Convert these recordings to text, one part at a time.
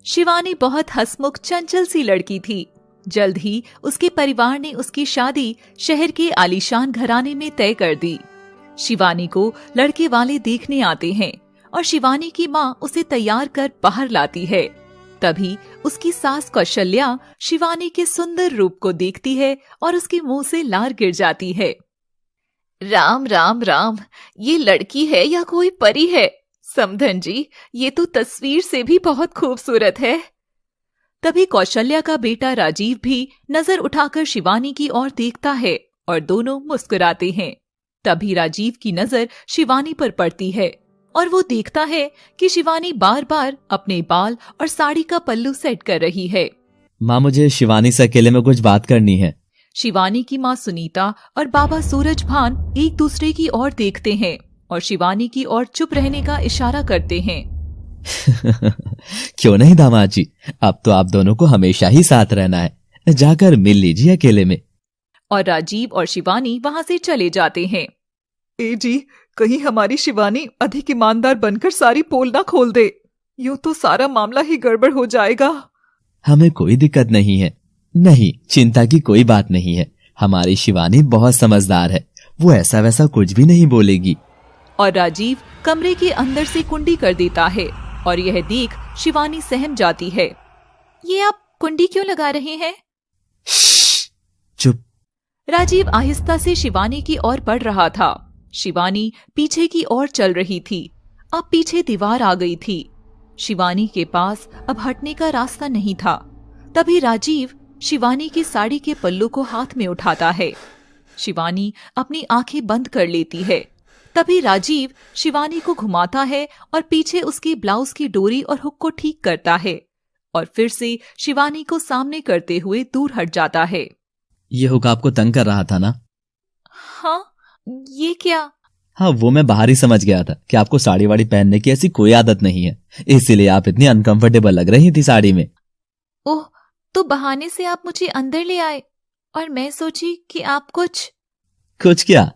शिवानी बहुत हंसमुख चंचल सी लड़की थी। जल्द ही उसके परिवार ने उसकी शादी शहर के आलीशान घराने में तय कर दी। शिवानी को लड़के वाले देखने आते हैं और शिवानी की माँ उसे तैयार कर बाहर लाती है। तभी उसकी सास कौशल्या शिवानी के सुंदर रूप को देखती है और उसके मुंह से लार गिर जाती है। राम राम राम, ये लड़की है या कोई परी है? समधन जी, ये तो तस्वीर से भी बहुत खूबसूरत है। तभी कौशल्या का बेटा राजीव भी नजर उठाकर शिवानी की ओर देखता है और दोनों मुस्कुराते हैं। तभी राजीव की नजर शिवानी पर पड़ती है और वो देखता है कि शिवानी बार बार अपने बाल और साड़ी का पल्लू सेट कर रही है। माँ, मुझे शिवानी से अकेले में कुछ बात करनी है। शिवानी की माँ सुनीता और बाबा सूरज भान एक दूसरे की ओर देखते हैं और शिवानी की ओर चुप रहने का इशारा करते हैं। क्यों नहीं दामाद जी, अब तो आप दोनों को हमेशा ही साथ रहना है। जाकर मिल लीजिए अकेले में। और राजीव और शिवानी वहाँ से चले जाते हैं। ए जी, कहीं हमारी शिवानी अधिक ईमानदार बनकर सारी पोल ना खोल दे, यूं तो सारा मामला ही गड़बड़ हो जाएगा। हमें कोई दिक्कत नहीं है। नहीं, चिंता की कोई बात नहीं है। हमारी शिवानी बहुत समझदार है, वो ऐसा वैसा कुछ भी नहीं बोलेगी। और राजीव कमरे के अंदर से कुंडी कर देता है और यह देख शिवानी सहम जाती है। ये आप कुंडी क्यों लगा रहे हैं? चुप। राजीव आहिस्ता से शिवानी की ओर बढ़ रहा था। शिवानी पीछे की ओर चल रही थी। अब पीछे दीवार आ गई थी। शिवानी के पास अब हटने का रास्ता नहीं था। तभी राजीव शिवानी की साड़ी के पल्लू को हाथ में उठाता है। शिवानी अपनी आंखें बंद कर लेती है। तभी राजीव शिवानी को घुमाता है और पीछे उसकी ब्लाउज की डोरी और हुक को ठीक करता है और फिर से शिवानी को सामने करते हुए दूर हट जाता है। ये हुक आपको तंग कर रहा था ना? हाँ, ये क्या? हाँ, वो मैं बाहर ही समझ गया था कि आपको साड़ी वाड़ी पहनने की ऐसी कोई आदत नहीं है, इसीलिए आप इतनी अनकंफर्टेबल लग रही थी साड़ी में। ओह, तो बहाने से आप मुझे अंदर ले आए और मैं सोची कि आप कुछ क्या?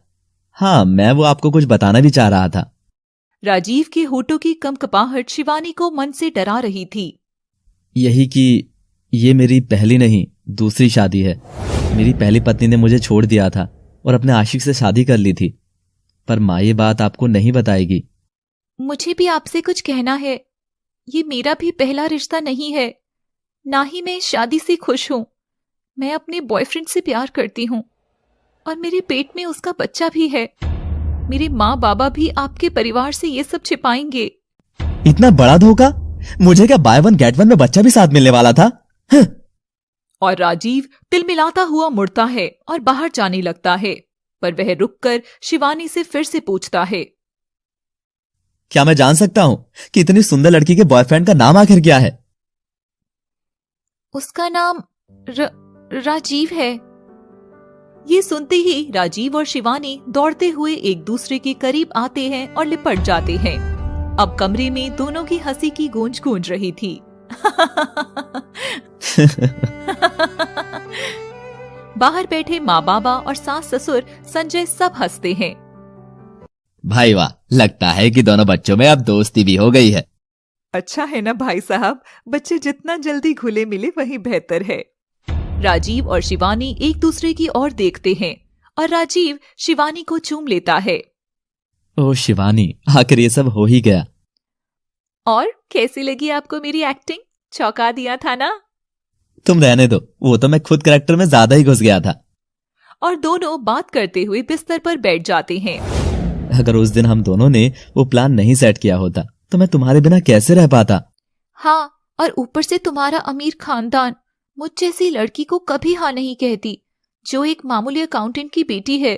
हाँ, मैं वो आपको कुछ बताना भी चाह रहा था। राजीव के होठों की कंपकपाहट शिवानी को मन से डरा रही थी। यही कि ये मेरी पहली नहीं दूसरी शादी है। मेरी पहली पत्नी ने मुझे छोड़ दिया था और अपने आशिक से शादी कर ली थी, पर माँ ये बात आपको नहीं बताएगी। मुझे भी आपसे कुछ कहना है। ये मेरा भी पहला रिश्ता नहीं है, ना ही मैं शादी से खुश हूँ। मैं अपने बॉयफ्रेंड से प्यार करती हूँ और मेरे पेट में उसका बच्चा भी है। मेरे माँ बाबा भी आपके परिवार से ये सब छिपाएंगे। इतना बड़ा धोखा? मुझे क्या बाय वन गेट वन में बच्चा भी साथ मिलने वाला था? और राजीव तिलमिलाता हुआ मुड़ता है और बाहर जाने लगता है, पर वह रुककर शिवानी से फिर से पूछता है, क्या मैं जान सकता हूँ कि इतनी सुंदर लड़की के बॉयफ्रेंड का नाम आखिर क्या है? उसका नाम राजीव है। ये सुनते ही राजीव और शिवानी दौड़ते हुए एक दूसरे के करीब आते हैं और लिपट जाते हैं। अब कमरे में दोनों की हंसी की गूंज गूंज रही थी। बाहर बैठे माँ बाबा और सास ससुर संजय सब हंसते हैं। भाई वाह, लगता है कि दोनों बच्चों में अब दोस्ती भी हो गई है। अच्छा है ना भाई साहब, बच्चे जितना जल्दी घुले मिले वही बेहतर है। राजीव और शिवानी एक दूसरे की ओर देखते हैं और राजीव शिवानी को चूम लेता है। ओह शिवानी, आखिर ये सब हो ही गया। और कैसी लगी आपको मेरी एक्टिंग? चौंका दिया था ना? तुम रहने दो, वो तो मैं खुद कैरेक्टर में ज्यादा ही घुस गया था। और दोनों बात करते हुए बिस्तर पर बैठ जाते हैं। अगर उस दिन हम दोनों ने वो प्लान नहीं सेट किया होता तो मैं तुम्हारे बिना कैसे रह पाता? हाँ, और ऊपर से तुम्हारा अमीर खानदान मुझ जैसी लड़की को कभी हाँ नहीं कहती, जो एक मामूली अकाउंटेंट की बेटी है।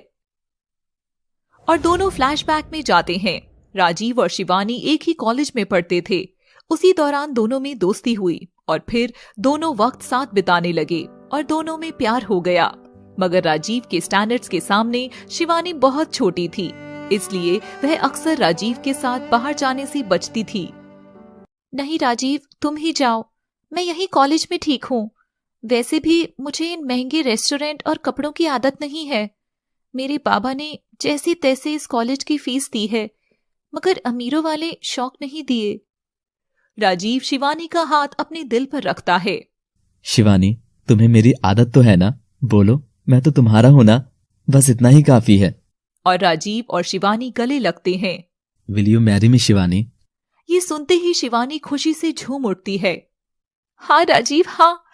और दोनों फ्लैशबैक में जाते हैं। राजीव और शिवानी एक ही कॉलेज में पढ़ते थे। उसी दौरान दोनों में दोस्ती हुई और फिर दोनों वक्त साथ बिताने लगे और दोनों में प्यार हो गया। मगर राजीव के स्टैंडर्ड्स के सामने शिवानी बहुत छोटी थी, इसलिए वह अक्सर राजीव के साथ बाहर जाने से बचती थी। नहीं राजीव, तुम ही जाओ, मैं यही कॉलेज में ठीक हूँ। वैसे भी मुझे इन महंगे रेस्टोरेंट और कपड़ों की आदत नहीं है। मेरे बाबा ने जैसे तैसे इस कॉलेज की फीस दी है, मगर अमीरों वाले शौक नहीं दिए। राजीव शिवानी का हाथ अपने दिल पर रखता है। शिवानी, तुम्हें मेरी आदत तो है ना? बोलो, मैं तो तुम्हारा हूं ना, बस इतना ही काफी है। और राजीव और शिवानी गले लगते हैं। Will you marry me Shivani? ये सुनते ही शिवानी खुशी से झूम उठती है। हाँ राजीव, हाँ।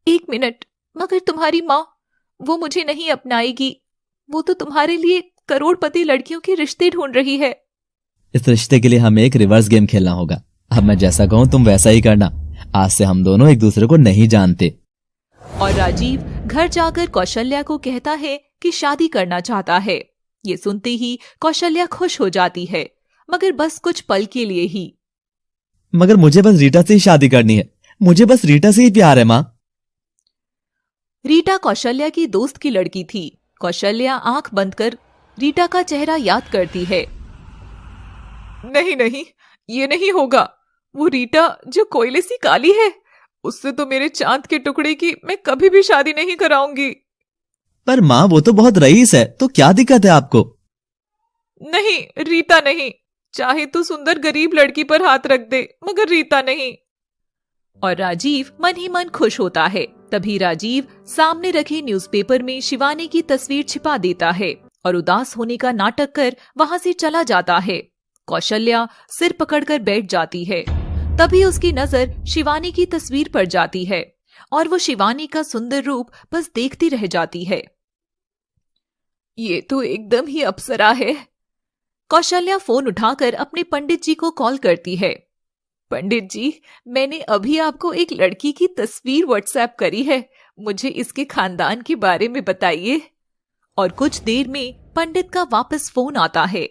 1 मिनट, मगर तुम्हारी माँ, वो मुझे नहीं अपनाएगी। वो तो तुम्हारे लिए करोड़पति लड़कियों के रिश्ते ढूंढ रही है। इस रिश्ते के लिए हमें एक रिवर्स गेम खेलना होगा। अब मैं जैसा कहूं तुम वैसा ही करना। आज से हम दोनों एक दूसरे को नहीं जानते। और राजीव घर जाकर कौशल्या को कहता है कि शादी करना चाहता है। ये सुनते ही कौशल्या खुश हो जाती है, मगर बस कुछ पल के लिए ही। मगर मुझे बस रीटा से ही शादी करनी है। मुझे बस रीटा से ही प्यार है माँ। रीटा कौशल्या की दोस्त की लड़की थी। कौशल्या आंख बंद कर रीटा का चेहरा याद करती है। नहीं नहीं, ये नहीं होगा। वो रीटा जो कोयले सी काली है, उससे तो मेरे चांद के टुकड़े की मैं कभी भी शादी नहीं कराऊंगी। पर माँ, वो तो बहुत रईस है, तो क्या दिक्कत है आपको? नहीं, रीता नहीं। चाहे तो सुंदर गरीब लड़की पर हाथ रख दे, मगर रीता नहीं। और राजीव मन ही मन खुश होता है। तभी राजीव सामने रखे न्यूज़पेपर में शिवानी की तस्वीर छिपा देता है और उदास होने का नाटक कर वहां से चला जाता है। कौशल्या सिर पकड़कर बैठ जाती है। तभी उसकी नजर शिवानी की तस्वीर पर जाती है और वो शिवानी का सुंदर रूप बस देखती रह जाती है। ये तो एकदम ही अप्सरा है। कौशल्या फोन उठाकर अपने पंडित जी को कॉल करती है। पंडित जी, मैंने अभी आपको एक लड़की की तस्वीर व्हाट्सएप करी है। मुझे इसके खानदान के बारे में बताइए। और कुछ देर में पंडित का वापस फोन आता है।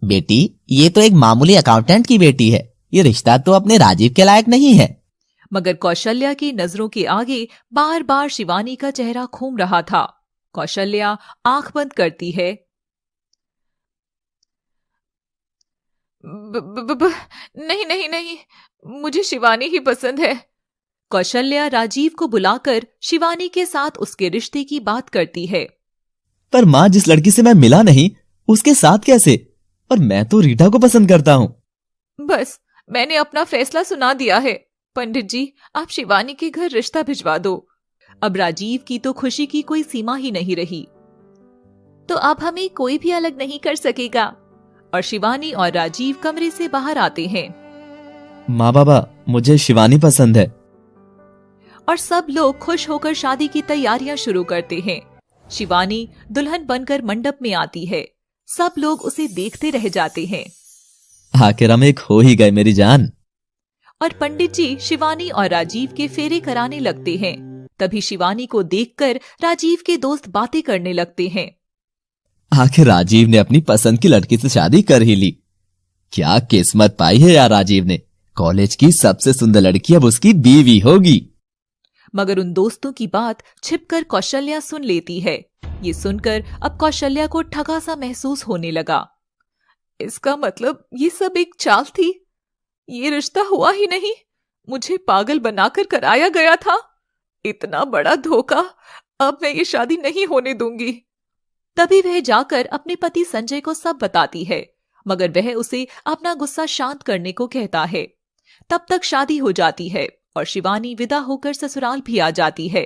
बेटी, ये तो एक मामूली अकाउंटेंट की बेटी है। ये रिश्ता तो अपने राजीव के लायक नहीं है। मगर कौशल्या की नजरों के आगे बार बार शिवानी का चेहरा घूम रहा था। कौशल्या आंख बंद करती है। नहीं नहीं नहीं, मुझे शिवानी ही पसंद है। कौशल्या राजीव को बुलाकर शिवानी के साथ उसके रिश्ते की बात करती है। पर माँ, जिस लड़की से मैं मिला नहीं, उसके साथ कैसे? और मैं तो रीटा को पसंद करता हूँ। बस, मैंने अपना फैसला सुना दिया है। पंडित जी, आप शिवानी के घर रिश्ता भिजवा दो। अब राजीव की तो खुशी की कोई सीमा ही नहीं रही। तो अब हमें कोई भी अलग नहीं कर सकेगा। और शिवानी और राजीव कमरे से बाहर आते हैं। माँ बाबा, मुझे शिवानी पसंद है। और सब लोग खुश होकर शादी की तैयारियां शुरू करते हैं। शिवानी दुल्हन बनकर मंडप में आती है। सब लोग उसे देखते रह जाते हैं। आखिर हम एक हो ही गए मेरी जान। और पंडित जी शिवानी और राजीव के फेरे कराने लगते हैं। तभी शिवानी को देखकर राजीव के दोस्त बातें करने लगते हैं। आखिर राजीव ने अपनी पसंद की लड़की से शादी कर ही ली। क्या किस्मत पाई है यार राजीव ने। कॉलेज की सबसे सुंदर लड़की अब उसकी बीवी होगी। मगर उन दोस्तों की बात छिपकर कौशल्या सुन लेती है। ये सुनकर अब कौशल्या को ठगा सा महसूस होने लगा। इसका मतलब ये सब एक चाल थी। ये रिश्ता हुआ ही नहीं, मुझे पागल बनाकर कराया गया था। इतना बड़ा धोखा। अब मैं ये शादी नहीं होने दूंगी। तभी वह जाकर अपने पति संजय को सब बताती है, मगर वह उसे अपना गुस्सा शांत करने को कहता है। तब तक शादी हो जाती है और शिवानी विदा होकर ससुराल भी आ जाती है।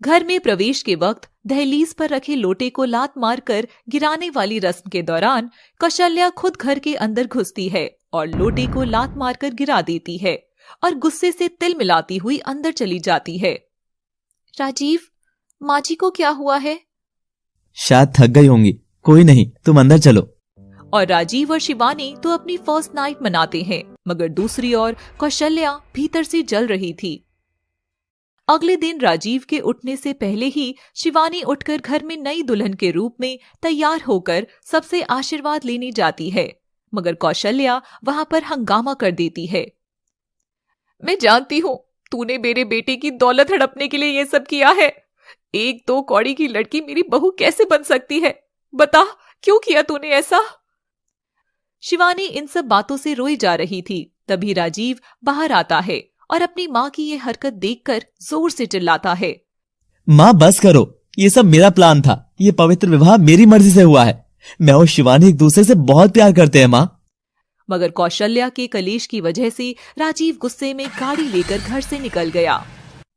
घर में प्रवेश के वक्त दहलीज पर रखे लोटे को लात मारकर गिराने वाली रस्म के दौरान कौशल्या खुद घर के अंदर घुसती है और लोटे को लात मारकर गिरा देती है और गुस्से से तिल मिलाती हुई अंदर चली जाती है। राजीव, माँ जी को क्या हुआ है? शायद थक गई होंगी। कोई नहीं, तुम अंदर चलो। और राजीव और शिवानी तो अपनी फर्स्ट नाइट मनाते हैं, मगर दूसरी ओर कौशल्या भीतर से जल रही थी। अगले दिन राजीव के उठने से पहले ही शिवानी उठकर घर में नई दुल्हन के रूप में तैयार होकर सबसे आशीर्वाद लेने जाती है, मगर कौशल्या वहां पर हंगामा कर देती है। मैं जानती हूँ तूने मेरे बेटे की दौलत हड़पने के लिए ये सब किया है। 1-2 कौड़ी की लड़की मेरी बहू कैसे बन सकती है? बता, क्यों किया तूने ऐसा? शिवानी इन सब बातों से रोई जा रही थी। तभी राजीव बाहर आता है और अपनी माँ की ये हरकत देखकर जोर से चिल्लाता है। माँ बस करो, ये सब मेरा प्लान था। ये पवित्र विवाह मेरी मर्जी से हुआ है। मैं और शिवानी एक दूसरे से बहुत प्यार करते हैं माँ। मगर कौशल्या के कलेश की वजह से राजीव गुस्से में गाड़ी लेकर घर से निकल गया।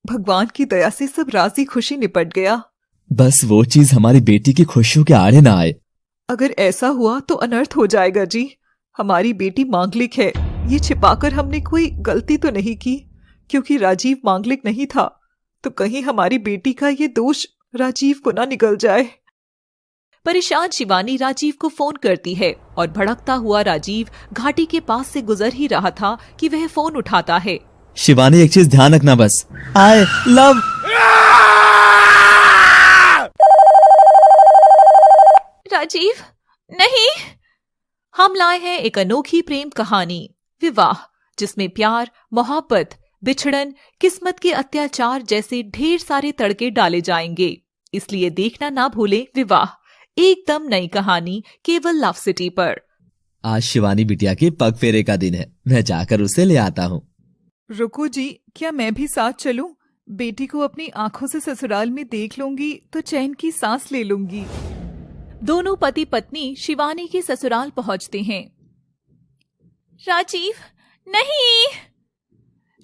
भगवान की दया से सब राजी खुशी निपट गया। बस वो चीज हमारी बेटी की खुशियों के आड़े ना आए। अगर ऐसा हुआ तो अनर्थ हो जाएगा जी। हमारी बेटी मांगलिक है, ये छिपाकर हमने कोई गलती तो नहीं की, क्योंकि राजीव मांगलिक नहीं था, तो कहीं हमारी बेटी का ये दोष राजीव को ना निकल जाए। परेशान शिवानी राजीव को फोन करती है और भड़कता हुआ राजीव घाटी के पास से गुजर ही रहा था कि वह फोन उठाता है। शिवानी एक चीज ध्यान रखना, बस आई लव। राजीव नहीं। हम लाए हैं एक अनोखी प्रेम कहानी विवाह, जिसमें प्यार, मोहब्बत, बिछड़न, किस्मत के अत्याचार जैसे ढेर सारे तड़के डाले जाएंगे। इसलिए देखना ना भूलें विवाह, एकदम नई कहानी केवल लव सिटी पर। आज शिवानी बिटिया के पग फेरे का दिन है, मैं जाकर उसे ले आता हूँ। रुको जी, क्या मैं भी साथ चलूं? बेटी को अपनी आंखों से ससुराल में देख लूंगी तो चैन की सांस ले लूंगी। दोनों पति पत्नी शिवानी के ससुराल पहुंचते हैं। राजीव नहीं।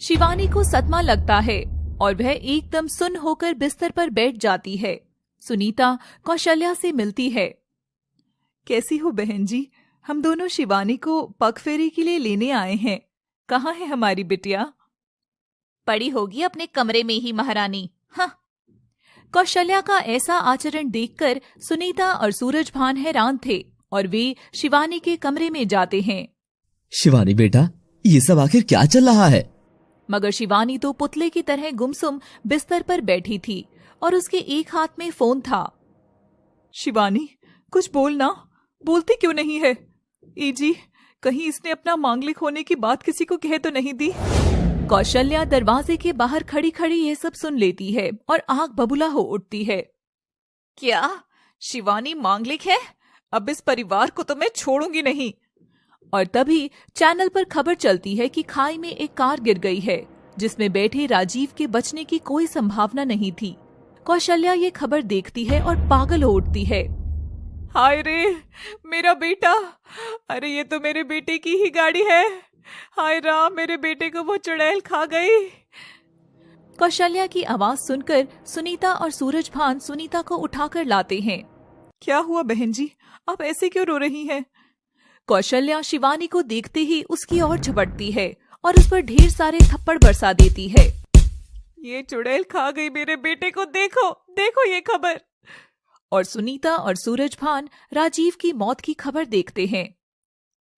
शिवानी को सदमा लगता है और वह एकदम सुन्न होकर बिस्तर पर बैठ जाती है। सुनीता कौशल्या से मिलती है। कैसी हो बहन जी? हम दोनों शिवानी को पग फेरे के लिए लेने आए हैं। कहाँ है हमारी बिटिया? पड़ी होगी अपने कमरे में ही महारानी। हाँ। कौशल्या का ऐसा आचरण देखकर सुनीता और सूरजभान हैरान थे और वे शिवानी के कमरे में जाते हैं। शिवानी बेटा, ये सब आखिर क्या चल रहा है? मगर शिवानी तो पुतले की तरह गुमसुम बिस्तर पर बैठी थी और उसके एक हाथ में फोन था। शिवानी, कुछ बोलना, बोलती क्यों नहीं है? ए जी, कहीं इसने अपना मांगलिक होने की बात किसी को कह तो नहीं दी? कौशल्या दरवाजे के बाहर खड़ी खड़ी ये सब सुन लेती है और आंख बबूला हो उठती है। क्या शिवानी मांगलिक है? अब इस परिवार को तो मैं छोड़ूंगी नहीं। और तभी चैनल पर खबर चलती है कि खाई में एक कार गिर गई है, जिसमें बैठे राजीव के बचने की कोई संभावना नहीं थी। कौशल्या ये खबर देखती है और पागल हो उठती है। हाय रे, मेरा बेटा! अरे ये तो मेरे बेटे की ही गाड़ी है। हाय राम, मेरे बेटे को वो चुड़ैल खा गई। कौशल्या की आवाज सुनकर सुनीता और सूरजभान सुनीता को उठाकर लाते हैं। क्या हुआ बहन जी, आप ऐसे क्यों रो रही हैं? कौशल्या शिवानी को देखते ही उसकी ओर झपटती है और उस पर ढेर सारे थप्पड़ बरसा देती है। ये चुड़ैल खा गई मेरे बेटे को, देखो देखो ये खबर। और सुनीता और सूरजभान राजीव की मौत की खबर देखते हैं।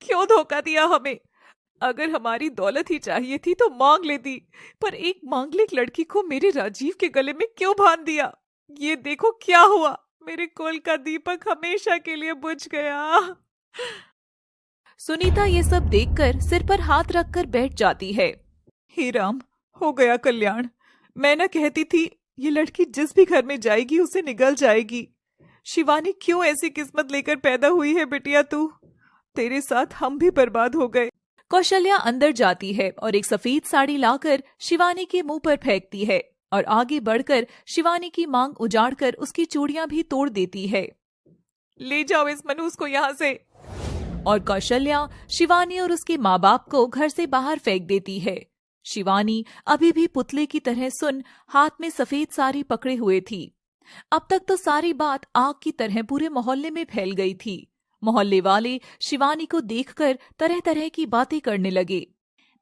क्यों धोखा दिया हमें? अगर हमारी दौलत ही चाहिए थी तो मांग लेती, पर एक मांगलिक लड़की को मेरे राजीव के गले में क्यों बांध दिया? ये देखो क्या हुआ, मेरे कुल का दीपक हमेशा के लिए बुझ गया। सुनीता ये सब देखकर सिर पर हाथ रखकर बैठ जाती है। हे राम, हो गया कल्याण। मैं न कहती थी ये लड़की जिस भी घर में जाएगी उसे निगल जाएगी। शिवानी क्यों ऐसी किस्मत लेकर पैदा हुई है बिटिया तू? तेरे साथ हम भी बर्बाद हो गए। कौशल्या अंदर जाती है और एक सफेद साड़ी लाकर शिवानी के मुंह पर फेंकती है और आगे बढ़कर शिवानी की मांग उजाड़कर उसकी चूड़ियां भी तोड़ देती है। ले जाओ इस मनहूस को यहाँ से। और कौशल्या शिवानी और उसके माँ बाप को घर से बाहर फेंक देती है। शिवानी अभी भी पुतले की तरह सुन हाथ में सफेद साड़ी पकड़े हुए थी। अब तक तो सारी बात आग की तरह पूरे मोहल्ले में फैल गई थी। मोहल्ले वाले शिवानी को देखकर तरह तरह की बातें करने लगे।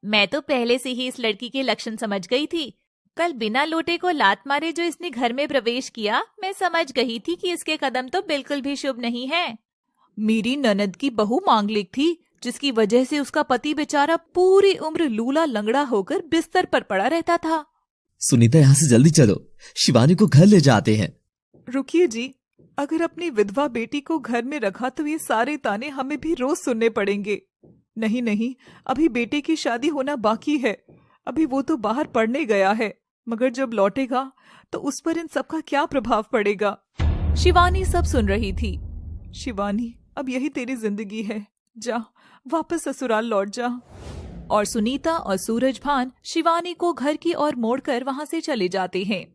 मैं तो पहले से ही इस लड़की के लक्षण समझ गई थी। कल बिना लोटे को लात मारे जो इसने घर में प्रवेश किया, मैं समझ गई थी कि इसके कदम तो बिल्कुल भी शुभ नहीं है। मेरी ननद की बहू मांगलिक थी, जिसकी वजह से उसका पति बेचारा पूरी उम्र लूला लंगड़ा होकर बिस्तर पर पड़ा रहता था। सुनीता, यहाँ से जल्दी चलो, शिवानी को घर ले जाते हैं। रुकिए जी, अगर अपनी विधवा बेटी को घर में रखा तो ये सारे ताने हमें भी रोज सुनने पड़ेंगे। नहीं नहीं, अभी बेटे की शादी होना बाकी है। अभी वो तो बाहर पढ़ने गया है, मगर जब लौटेगा तो उस पर इन सब का क्या प्रभाव पड़ेगा? शिवानी सब सुन रही थी। शिवानी, अब यही तेरी जिंदगी है, जा वापस ससुराल लौट जा। और सुनीता और सूरजभान शिवानी को घर की ओर मोड़कर वहां से चले जाते हैं।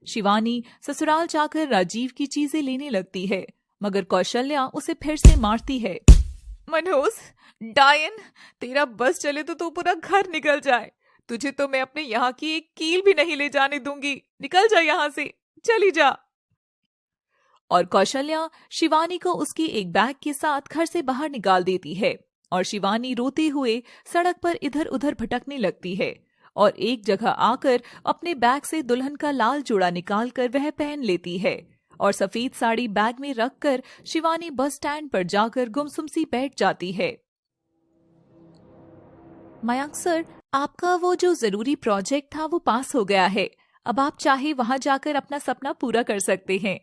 शिवानी ससुराल जाकर राजीव की चीजें लेने लगती है, मगर कौशल्या उसे फिर से मारती है। मनहूस, डायन, तेरा बस चले तो पूरा घर निकल जाए। तुझे तो मैं अपने यहाँ की एक कील भी नहीं ले जाने दूंगी। निकल जा यहाँ से, चली जा। और कौशल्या शिवानी को उसकी एक बैग के साथ घर से बाहर निकाल देती है और शिवानी रोते हुए सड़क पर इधर उधर भटकने लगती है और एक जगह आकर अपने बैग से दुल्हन का लाल जोड़ा निकालकर वह पहन लेती है और सफेद साड़ी बैग में रखकर शिवानी बस स्टैंड पर जाकर गुमसुम सी बैठ जाती है। मयंक सर, आपका वो जो जरूरी प्रोजेक्ट था वो पास हो गया है। अब आप चाहे वहां जाकर अपना सपना पूरा कर सकते हैं।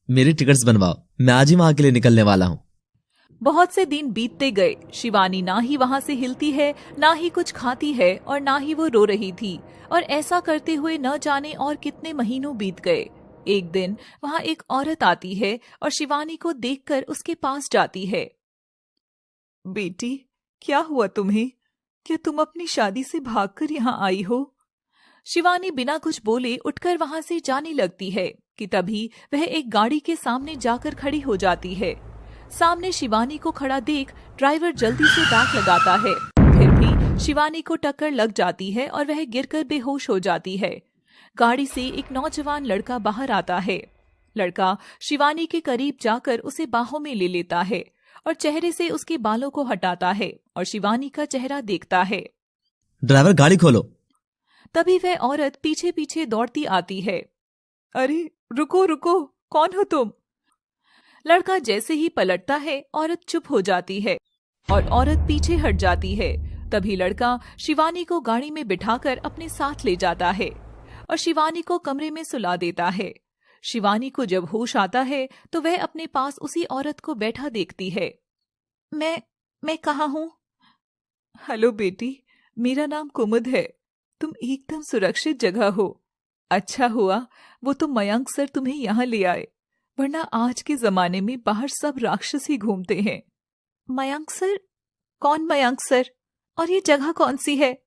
मेरी टिकट्स बनवाओ, मैं आज ही वहां के लिए निकलने वाला हूँ। बहुत से दिन बीतते गए। शिवानी ना ही वहां से हिलती है, ना ही कुछ खाती है और ना ही वो रो रही थी और ऐसा करते हुए न जाने और कितने महीनों बीत गए। एक दिन वहां एक औरत आती है और शिवानी को देखकर उसके पास जाती है। बेटी, क्या हुआ तुम्हें? क्या तुम अपनी शादी से भागकर यहाँ आई हो? शिवानी बिना कुछ बोले उठकर वहां से जाने लगती है कि तभी वह एक गाड़ी के सामने जाकर खड़ी हो जाती है। सामने शिवानी को खड़ा देख ड्राइवर जल्दी से ब्रेक लगाता है, फिर भी शिवानी को टक्कर लग जाती है और वह गिरकर बेहोश हो जाती है। गाड़ी से एक नौजवान लड़का बाहर आता है। लड़का शिवानी के करीब जाकर उसे बाहों में ले लेता है और चेहरे से उसके बालों को हटाता है और शिवानी का चेहरा देखता है। ड्राइवर, गाड़ी खोलो। तभी वह औरत पीछे पीछे दौड़ती आती है। अरे रुको रुको, कौन हो तुम? लड़का जैसे ही पलटता है औरत चुप हो जाती है और औरत पीछे हट जाती है। तभी लड़का शिवानी को गाड़ी में बिठाकर अपने साथ ले जाता है और शिवानी को कमरे में सुला देता है। शिवानी को जब होश आता है तो वह अपने पास उसी औरत को बैठा देखती है। मैं कहाँ हूँ? हेलो बेटी, मेरा नाम कुमुद है। तुम एकदम सुरक्षित जगह हो। अच्छा हुआ वो तुम मयंक सर तुम्हें यहाँ ले आए, वरना आज के जमाने में बाहर सब राक्षस ही घूमते हैं। मयंक सर? कौन मयंक सर? और ये जगह कौन सी है?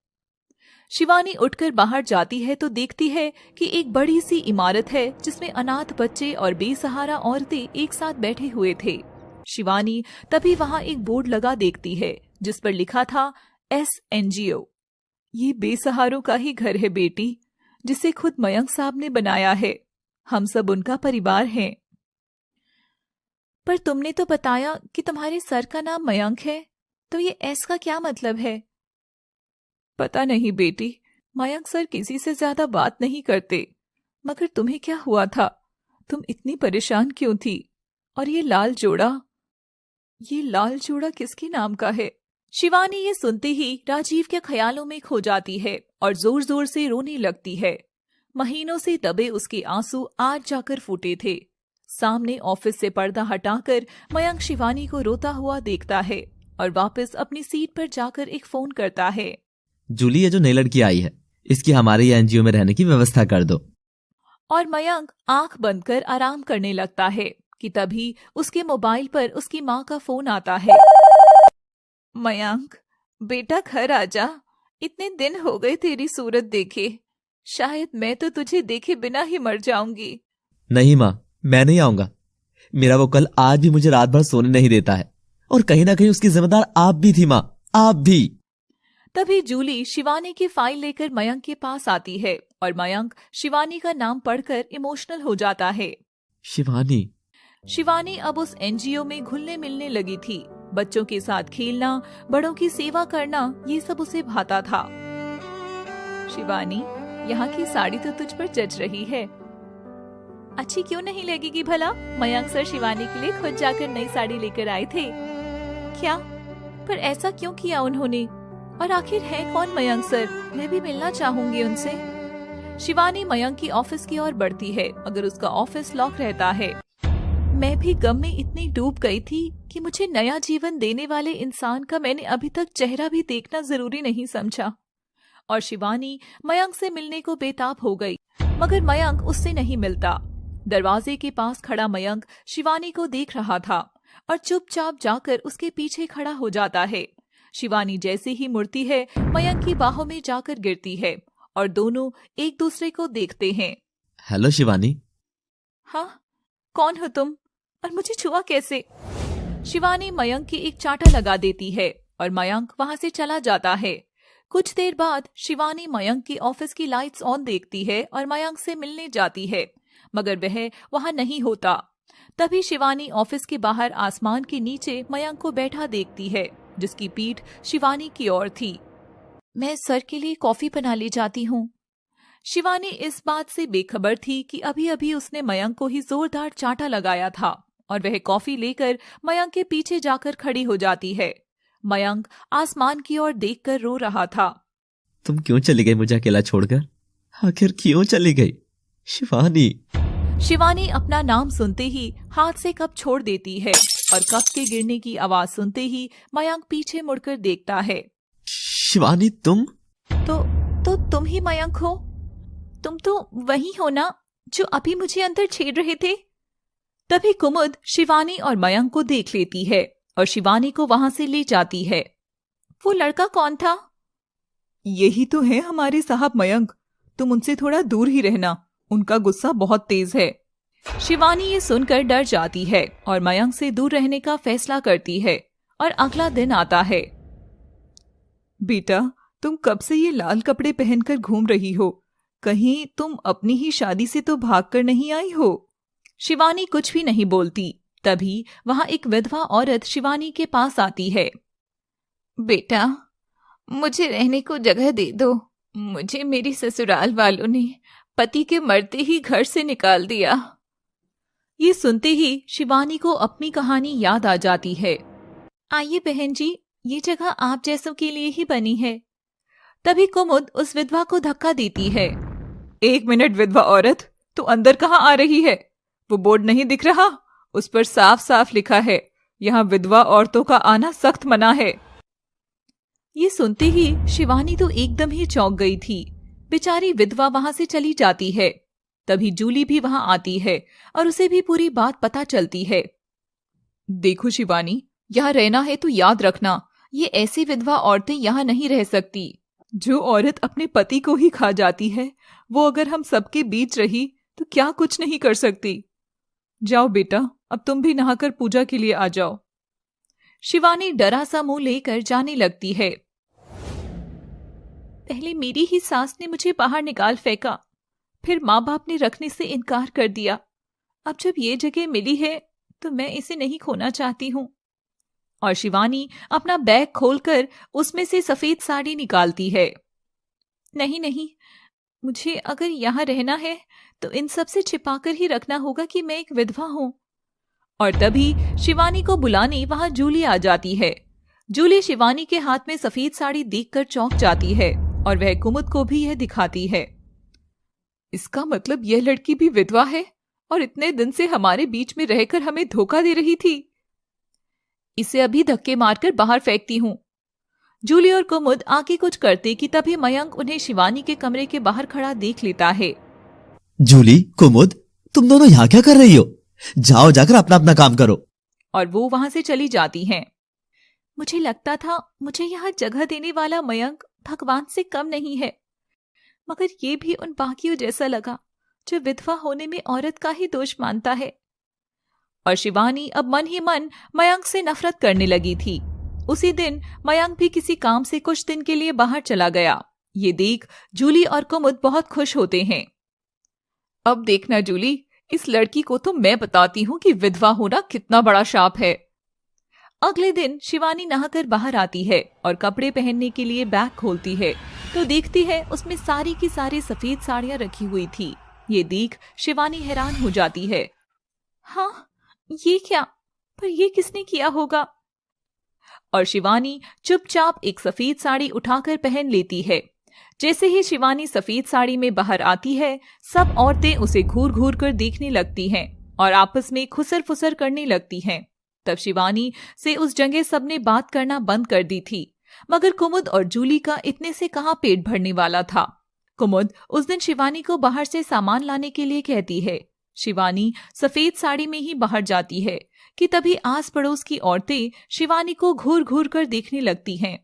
शिवानी उठकर बाहर जाती है तो देखती है कि एक बड़ी सी इमारत है जिसमें अनाथ बच्चे और बेसहारा औरतें एक साथ बैठे हुए थे। शिवानी तभी वहां एक बोर्ड लगा देखती है जिस पर लिखा था SNGO। ये बेसहारों का ही घर है बेटी, जिसे खुद मयंक साहब ने बनाया है। हम सब उनका परिवार हैं। पर तुमने तो बताया कि तुम्हारे सर का नाम मयंक है, तो ये S का क्या मतलब है? पता नहीं बेटी, मयंक सर किसी से ज्यादा बात नहीं करते। मगर तुम्हें क्या हुआ था? तुम इतनी परेशान क्यों थी? और ये लाल जोड़ा किसके नाम का है? शिवानी ये सुनते ही राजीव के ख्यालों में खो जाती है और जोर जोर से रोने लगती है। महीनों से दबे उसके आंसू आज जाकर फूटे थे। सामने ऑफिस से पर्दा हटाकर मयंक शिवानी को रोता हुआ देखता है और वापस अपनी सीट पर जाकर एक फोन करता है। जूली, ये जो नई लड़की आई है, इसकी हमारे एनजीओ में रहने की व्यवस्था कर दो। और मयंक आंख बंद कर आराम करने लगता है कि तभी उसके मोबाइल पर उसकी माँ का फोन आता है। मयंक बेटा, घर आजा। इतने दिन हो गए तेरी सूरत देखे। शायद मैं तो तुझे देखे बिना ही मर जाऊंगी। नहीं माँ, मैं नहीं आऊंगा। मेरा वो कल आज भी मुझे रात भर सोने नहीं देता है और कहीं ना कहीं उसकी जिम्मेदार आप भी थी माँ, आप भी। तभी जूली शिवानी की फाइल लेकर मयंक के पास आती है और मयंक शिवानी का नाम पढ़कर इमोशनल हो जाता है। शिवानी अब उस एनजीओ में घुलने मिलने लगी थी। बच्चों के साथ खेलना, बड़ों की सेवा करना, ये सब उसे भाता था। शिवानी, यहाँ की साड़ी तो तुझ पर जच रही है। अच्छी क्यों नहीं लगेगी भला? मयंक सर शिवानी के लिए खुद जाकर नई साड़ी लेकर आए थे। क्या? पर ऐसा क्यों किया उन्होंने? और आखिर है कौन मयंक सर? मैं भी मिलना चाहूंगी उनसे। शिवानी मयंक की ऑफिस की ओर बढ़ती है मगर उसका ऑफिस लॉक रहता है। मैं भी गम में इतनी डूब गई थी कि मुझे नया जीवन देने वाले इंसान का मैंने अभी तक चेहरा भी देखना जरूरी नहीं समझा। और शिवानी मयंक से मिलने को बेताब हो गई मगर मयंक उससे नहीं मिलता। दरवाजे के पास खड़ा मयंक शिवानी को देख रहा था और चुपचाप जाकर उसके पीछे खड़ा हो जाता है। शिवानी जैसे ही मुड़ती है मयंक की बाहों में जाकर गिरती है और दोनों एक दूसरे को देखते हैं। हेलो शिवानी। हाँ, कौन हो तुम और मुझे छुआ कैसे? शिवानी मयंक की एक चांटा लगा देती है और मयंक वहां से चला जाता है। कुछ देर बाद शिवानी मयंक की ऑफिस की लाइट्स ऑन देखती है और मयंक से मिलने जाती है, मगर वह वहां नहीं होता। तभी शिवानी ऑफिस के बाहर आसमान के नीचे मयंक को बैठा देखती है, जिसकी पीठ शिवानी की ओर थी। मैं सर के लिए कॉफी बना ले जाती हूँ। शिवानी इस बात से बेखबर थी कि अभी अभी उसने मयंक को ही जोरदार चांटा लगाया था और वह कॉफी लेकर मयंक के पीछे जाकर खड़ी हो जाती है। मयंक आसमान की ओर देखकर रो रहा था। तुम क्यों चली गई मुझे अकेला छोड़कर? आखिर क्यों चली गई शिवानी? शिवानी अपना नाम सुनते ही हाथ से कप छोड़ देती है और कप के गिरने की आवाज सुनते ही मयंक पीछे मुड़कर देखता है। शिवानी तुम? तो तुम ही मयंक हो? तुम तो वही हो ना जो अभी मुझे अंदर छेड़ रहे थे? तभी कुमुद शिवानी और मयंक को देख लेती है और शिवानी को वहां से ले जाती है। वो लड़का कौन था? यही तो है हमारे साहब मयंक, तुम उनसे थोड़ा दूर ही रहना, उनका गुस्सा बहुत तेज है। शिवानी ये सुनकर डर जाती है और मयंक से दूर रहने का फैसला करती है और अगला दिन आता है। बेटा, तुम कब से ये लाल कपड़े पहनकर घूम रही हो? कहीं तुम अपनी ही शादी से तो भागकर नहीं आई हो? शिवानी कुछ भी नहीं बोलती। तभी वहां एक विधवा औरत शिवानी के पास आती है। बेटा, मुझे रहने को जगह दे दो। मुझे मेरी ससुराल वालों ने पति के मरते ही घर से निकाल दिया। ये सुनते ही शिवानी को अपनी कहानी याद आ जाती है। आइए बहन जी, ये जगह आप जैसों के लिए ही बनी है। तभी कुमुद उस विधवा को धक्का देती है। 1 मिनट विधवा औरत, तू अंदर कहाँ आ रही है? वो बोर्ड नहीं दिख रहा? उस पर साफ साफ लिखा है, यहाँ विधवा औरतों का आना सख्त मना है। ये सुनते ही शिवानी तो एकदम ही चौंक गई थी। बेचारी विधवा वहां से चली जाती है। तभी जूली भी वहां आती है और उसे भी पूरी बात पता चलती है। देखो शिवानी, यहाँ रहना है तो याद रखना, ये ऐसी विधवा औरतें यहाँ नहीं रह सकती। जो औरत अपने पति को ही खा जाती है, वो अगर हम सबके बीच रही तो क्या कुछ नहीं कर सकती। जाओ बेटा, अब तुम भी नहाकर पूजा के लिए आ जाओ। शिवानी डरा सा मुंह लेकर जाने लगती है। पहले मेरी ही सास ने मुझे बाहर निकाल फेंका, फिर माँ बाप ने रखने से इनकार कर दिया। अब जब ये जगह मिली है तो मैं इसे नहीं खोना चाहती हूँ। और शिवानी अपना बैग खोलकर उसमें से सफेद साड़ी निकालती है। नहीं नहीं, मुझे अगर यहाँ रहना है तो इन सब से छिपाकर ही रखना होगा कि मैं एक विधवा हूँ। और तभी शिवानी को बुलाने वहां जूली आ जाती है। जूली शिवानी के हाथ में सफेद साड़ी देखकर चौंक जाती है और वह कुमुद को भी यह दिखाती है। इसका मतलब यह लड़की भी विधवा है और इतने दिन से हमारे बीच में रहकर हमें धोखा दे रही थी। इसे अभी धक्के मारकर बाहर फेंकती हूँ। जूली और कुमुद आगे कुछ करते कि तभी मयंक उन्हें शिवानी के कमरे के बाहर खड़ा देख लेता है। जूली, कुमुद, तुम दोनों यहाँ क्या कर रही हो? जाओ, जाकर अपना अपना काम करो। और वो वहां से चली जाती हैं। मुझे लगता था मुझे यहाँ जगह देने वाला मयंक भगवान से कम नहीं है, मगर ये भी उन बाकियों जैसा लगा जो विधवा होने में औरत का ही दोष मानता है। और शिवानी अब मन ही मन मयंक से नफरत करने लगी थी। उसी दिन मयंक भी किसी काम से कुछ दिन के लिए बाहर चला गया। ये देख जूली और कुमुद बहुत खुश होते हैं। अब देखना जूली, इस लड़की को तो मैं बताती हूँ कि विधवा होना कितना बड़ा शाप है। अगले दिन शिवानी नहाकर बाहर आती है और कपड़े पहनने के लिए बैग खोलती है तो देखती है उसमें सारी की सारी सफेद साड़ियां रखी हुई थी। ये देख शिवानी हैरान हो जाती है। हाँ, ये क्या? पर ये किसने किया होगा? और शिवानी चुपचाप एक सफेद साड़ी उठाकर पहन लेती है। जैसे ही शिवानी सफेद साड़ी में बाहर आती है, सब औरतें उसे घूर घूर कर देखने लगती हैं और आपस में खुसर फुसर करने लगती हैं। तब शिवानी से उस जगह सबने बात करना बंद कर दी थी, मगर कुमुद और जूली का इतने से कहाँ पेट भरने वाला था। कुमुद उस दिन शिवानी को बाहर से सामान लाने के लिए कहती है। शिवानी सफेद साड़ी में ही बाहर जाती है कि तभी आस पड़ोस की औरतें शिवानी को घूर घूर कर देखने लगती हैं।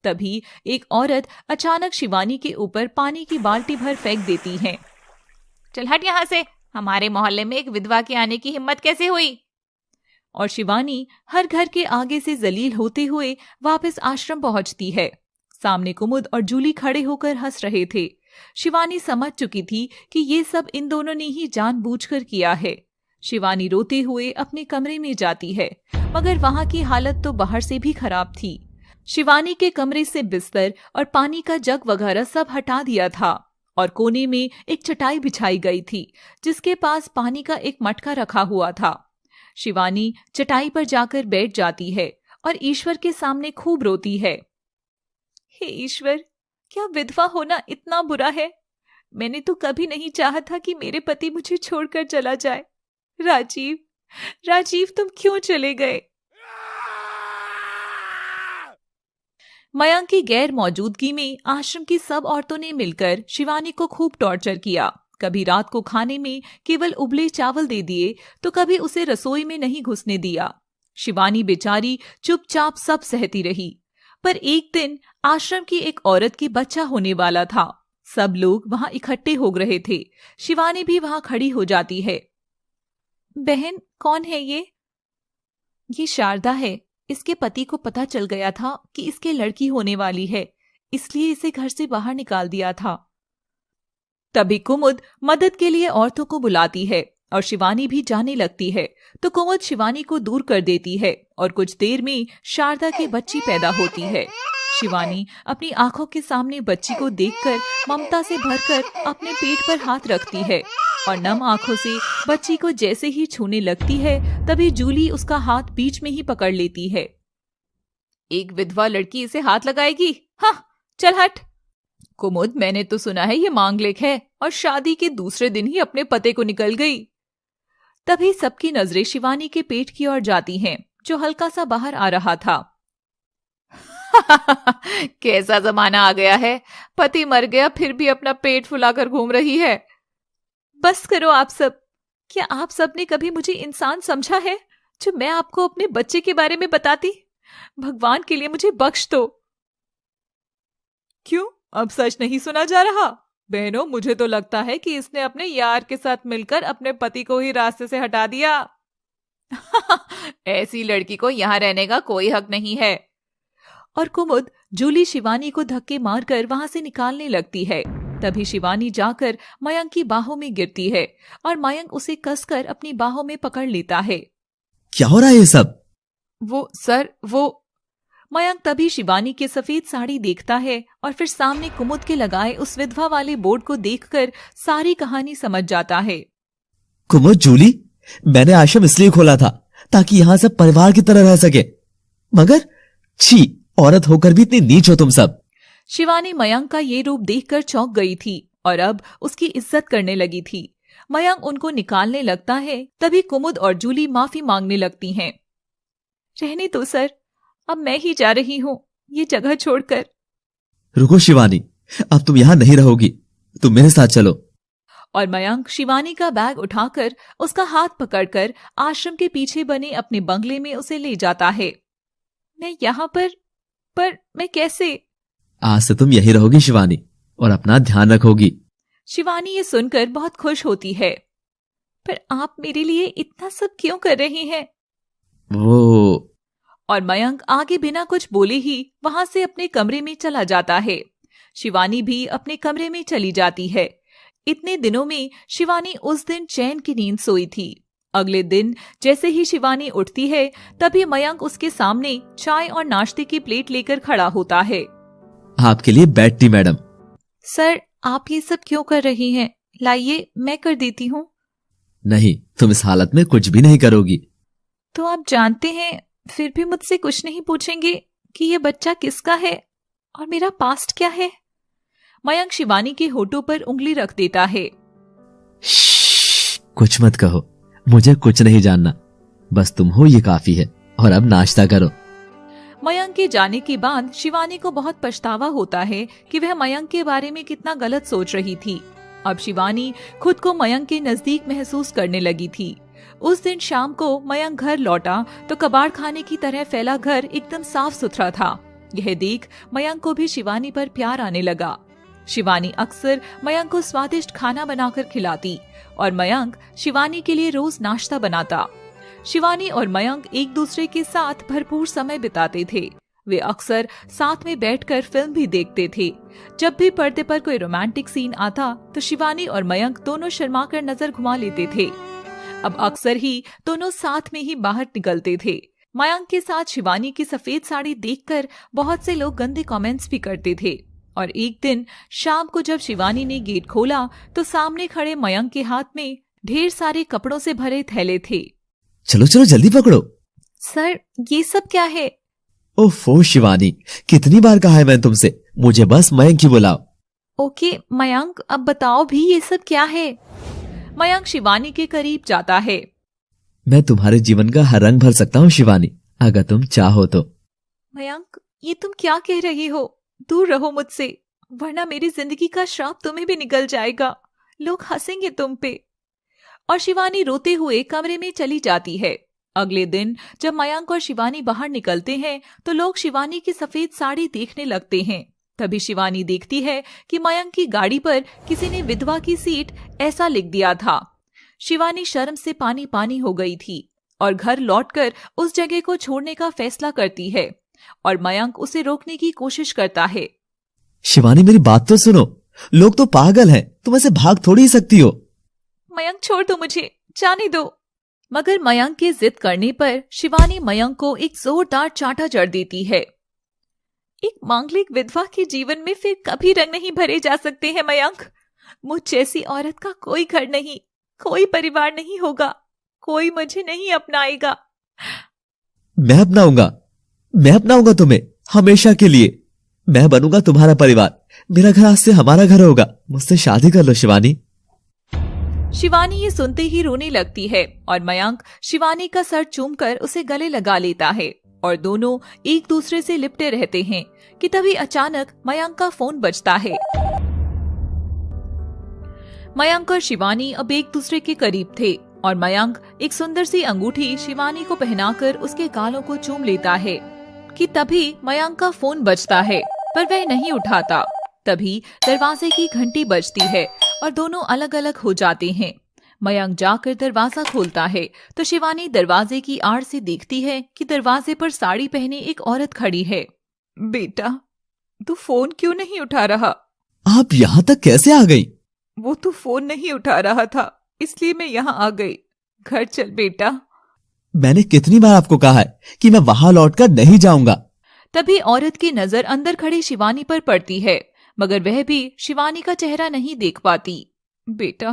तभी एक औरत अचानक शिवानी के ऊपर पानी की बाल्टी भर फेंक देती है। चल हट यहाँ से, हमारे मोहल्ले में एक विधवा के आने की हिम्मत कैसे हुई? और शिवानी हर घर के आगे से जलील होते हुए वापस आश्रम पहुंचती है। सामने कुमुद और जूली खड़े होकर हंस रहे थे। शिवानी समझ चुकी थी कि ये सब इन दोनों ने ही जानबूझकर किया है। शिवानी रोते हुए अपने कमरे में जाती है, मगर वहां की हालत तो बाहर से भी खराब थी। शिवानी के कमरे से बिस्तर और पानी का जग वगैरह सब हटा दिया था और कोने में एक चटाई बिछाई गई थी जिसके पास पानी का एक मटका रखा हुआ था। शिवानी चटाई पर जाकर बैठ जाती है और ईश्वर के सामने खूब रोती है। हे ईश्वर, क्या विधवा होना इतना बुरा है? मैंने तो कभी नहीं चाहा था कि मेरे पति मुझे छोड़कर चला जाए। राजीव, राजीव, तुम क्यों चले गए? मयंक की गैर मौजूदगी में आश्रम की सब औरतों ने मिलकर शिवानी को खूब टॉर्चर किया। कभी रात को खाने में केवल उबले चावल दे दिए तो कभी उसे रसोई में नहीं घुसने दिया। शिवानी बेचारी चुपचाप सब सहती रही। पर एक दिन आश्रम की एक औरत के बच्चा होने वाला था। सब लोग वहां इकट्ठे हो रहे थे। शिवानी भी वहां खड़ी हो जाती है। बहन, कौन है ये? ये शारदा है। इसके पति को पता चल गया था कि इसके लड़की होने वाली है, इसलिए इसे घर से बाहर निकाल दिया था। तभी कुमुद मदद के लिए औरतों को बुलाती है और शिवानी भी जाने लगती है तो कुमुद शिवानी को दूर कर देती है और कुछ देर में शारदा की बच्ची पैदा होती है। शिवानी अपनी आंखों के सामने बच्ची को देखकर ममता से भरकर अपने पेट पर हाथ रखती है और नम आंखों से बच्ची को जैसे ही छूने लगती है तभी जूली उसका हाथ बीच में ही पकड़ लेती है। एक विधवा लड़की इसे हाथ लगाएगी? हाँ, चल हट। कुमुद, मैंने तो सुना है ये मांगलिक है और शादी के दूसरे दिन ही अपने पति को निकल गई। तभी सबकी नजरें शिवानी के पेट की ओर जाती हैं, जो हल्का सा बाहर आ रहा था। कैसा जमाना आ गया है, पति मर गया फिर भी अपना पेट फुलाकर घूम रही है। बस करो आप सब। क्या आप सब ने कभी मुझे इंसान समझा है जो मैं आपको अपने बच्चे के बारे में बताती? भगवान के लिए मुझे बख्श दो। क्यों, अब सच नहीं सुना जा रहा? बहनों, मुझे तो लगता है कि इसने अपने यार के साथ मिलकर अपने पति को ही रास्ते से हटा दिया। ऐसी लड़की को यहाँ रहने का कोई हक नहीं है। और कुमुद जूली शिवानी को धक्के मारकर वहां से निकालने लगती है। तभी शिवानी जाकर मयंक की बाहों में गिरती है और मयंक उसे कसकर अपनी बाहों में पकड़ लेता है। क्या हो रहा है ये सब? वो मयंक तभी शिवानी के सफेद साड़ी देखता है और फिर सामने कुमुद के लगाए उस विधवा वाले बोर्ड को देखकर सारी कहानी समझ जाता है। कुमुद, जूली, मैंने आश्रम इसलिए खोला था ताकि यहाँ सब परिवार की तरह रह सके, मगर छी, औरत होकर भी इतनी नीच हो तुम सब। शिवानी मयंक का ये रूप देखकर चौंक गई थी और अब उसकी इज्जत करने लगी थी। मयंक उनको निकालने लगता है तभी कुमुद और जूली माफी मांगने लगती हैं। रहने दो सर, अब मैं ही जा रही हूँ ये जगह छोड़कर। रुको शिवानी, अब तुम यहाँ नहीं रहोगी, तुम मेरे साथ चलो। और मयंक शिवानी का बैग उठाकर उसका हाथ पकड़कर आश्रम के पीछे बने अपने बंगले में उसे ले जाता है। मैं यहाँ पर मैं कैसे? आज से तुम यही रहोगी शिवानी, और अपना ध्यान रखोगी। शिवानी ये सुनकर बहुत खुश होती है। पर आप मेरे लिए इतना सब क्यों कर रही हैं? और मयंक आगे बिना कुछ बोले ही वहां से अपने कमरे में चला जाता है। शिवानी भी अपने कमरे में चली जाती है। इतने दिनों में शिवानी उस दिन चैन की नींद सोई थी। अगले दिन जैसे ही शिवानी उठती है तभी मयंक उसके सामने चाय और नाश्ते की प्लेट लेकर खड़ा होता है। आपके लिए बेड टी मैडम। सर, आप ये सब क्यों कर रही हैं? लाइए, मैं कर देती हूँ। नहीं, तुम इस हालत में कुछ भी नहीं करोगी। तो आप जानते हैं फिर भी मुझसे कुछ नहीं पूछेंगे कि ये बच्चा किसका है और मेरा पास्ट क्या है? मयंक शिवानी के होठों पर उंगली रख देता है। कुछ मत कहो, मुझे कुछ नहीं जानना, बस तुम हो ये काफी है। और अब नाश्ता करो। मयंक के जाने के बाद शिवानी को बहुत पछतावा होता है कि वह मयंक के बारे में कितना गलत सोच रही थी। अब शिवानी खुद को मयंक के नजदीक महसूस करने लगी थी। उस दिन शाम को मयंक घर लौटा तो कबाड़ खाने की तरह फैला घर एकदम साफ सुथरा था। यह देख मयंक को भी शिवानी पर प्यार आने लगा। शिवानी अक्सर मयंक को स्वादिष्ट खाना बनाकर खिलाती और मयंक शिवानी के लिए रोज नाश्ता बनाता। शिवानी और मयंक एक दूसरे के साथ भरपूर समय बिताते थे। वे अक्सर साथ में बैठकर फिल्म भी देखते थे। जब भी पर्दे पर कोई रोमांटिक सीन आता तो शिवानी और मयंक दोनों शर्माकर नजर घुमा लेते थे। अब अक्सर ही दोनों साथ में ही बाहर निकलते थे। मयंक के साथ शिवानी की सफेद साड़ी देखकर बहुत से लोग गंदे कमेंट्स भी करते थे। और एक दिन शाम को जब शिवानी ने गेट खोला तो सामने खड़े मयंक के हाथ में ढेर सारे कपड़ों से भरे थैले थे। चलो चलो जल्दी पकड़ो। सर, ये सब क्या है? ओफो शिवानी, कितनी बार कहा है मैंने तुमसे, मुझे बस मयंक ही बुलाओ। ओके मयंक, अब बताओ भी ये सब क्या है? मयंक शिवानी के करीब जाता है। मैं तुम्हारे जीवन का हर रंग भर सकता हूँ शिवानी, अगर तुम चाहो तो। मयंक, ये तुम क्या कह रही हो? दूर रहो मुझसे, वरना मेरी जिंदगी का श्राप तुम्हें भी निकल जाएगा। लोग हंसेंगे तुम पे। और शिवानी रोते हुए कमरे में चली जाती है। अगले दिन जब मयंक और शिवानी बाहर निकलते हैं तो लोग शिवानी की सफेद साड़ी देखने लगते हैं। तभी शिवानी देखती है कि मयंक की गाड़ी पर किसी ने विधवा की सीट ऐसा लिख दिया था। शिवानी शर्म से पानी पानी हो गई थी और घर लौटकर उस जगह को छोड़ने का फैसला करती है और मयंक उसे रोकने की कोशिश करता है। शिवानी मेरी बात तो सुनो, लोग तो पागल हैं, तुम ऐसे भाग थोड़ी ही सकती हो। मयंक छोड़ दो मुझे, जाने दो। मगर मयंक के जिद करने पर शिवानी मयंक को एक जोरदार चांटा जड़ देती है। एक मांगलिक विधवा के जीवन में फिर कभी रंग नहीं भरे जा सकते हैं मयंक। मुझ जैसी औरत का कोई घर नहीं, कोई परिवार नहीं होगा, कोई मुझे नहीं अपनाएगा। मैं अपनाऊंगा तुम्हें हमेशा के लिए। मैं बनूंगा तुम्हारा परिवार, मेरा घर आज से हमारा घर होगा। मुझसे शादी कर लो शिवानी। शिवानी ये सुनते ही रोने लगती है और मयंक शिवानी का सर चूमकर उसे गले लगा लेता है और दोनों एक दूसरे से लिपटे रहते हैं कि तभी अचानक मयंक का फोन बजता है। मयंक और शिवानी अब एक दूसरे के करीब थे और मयंक एक सुंदर सी अंगूठी शिवानी को पहनाकर उसके गालों को चूम लेता है कि तभी मयंक का फोन बजता है पर वह नहीं उठाता। तभी दरवाजे की घंटी बजती है और दोनों अलग अलग हो जाते हैं। मयंक जाकर दरवाजा खोलता है तो शिवानी दरवाजे की आड़ से देखती है कि दरवाजे पर साड़ी पहने एक औरत खड़ी है। बेटा, तू फोन क्यों नहीं उठा रहा? आप यहाँ तक कैसे आ गई? वो तू फोन नहीं उठा रहा था, इसलिए मैं यहाँ आ गई। घर चल बेटा। मैंने कितनी बार आपको कहा है कि मैं वहां लौटकर नहीं जाऊंगा। तभी औरत की नजर अंदर खड़ी शिवानी पर पड़ती है, मगर वह भी शिवानी का चेहरा नहीं देख पाती। बेटा,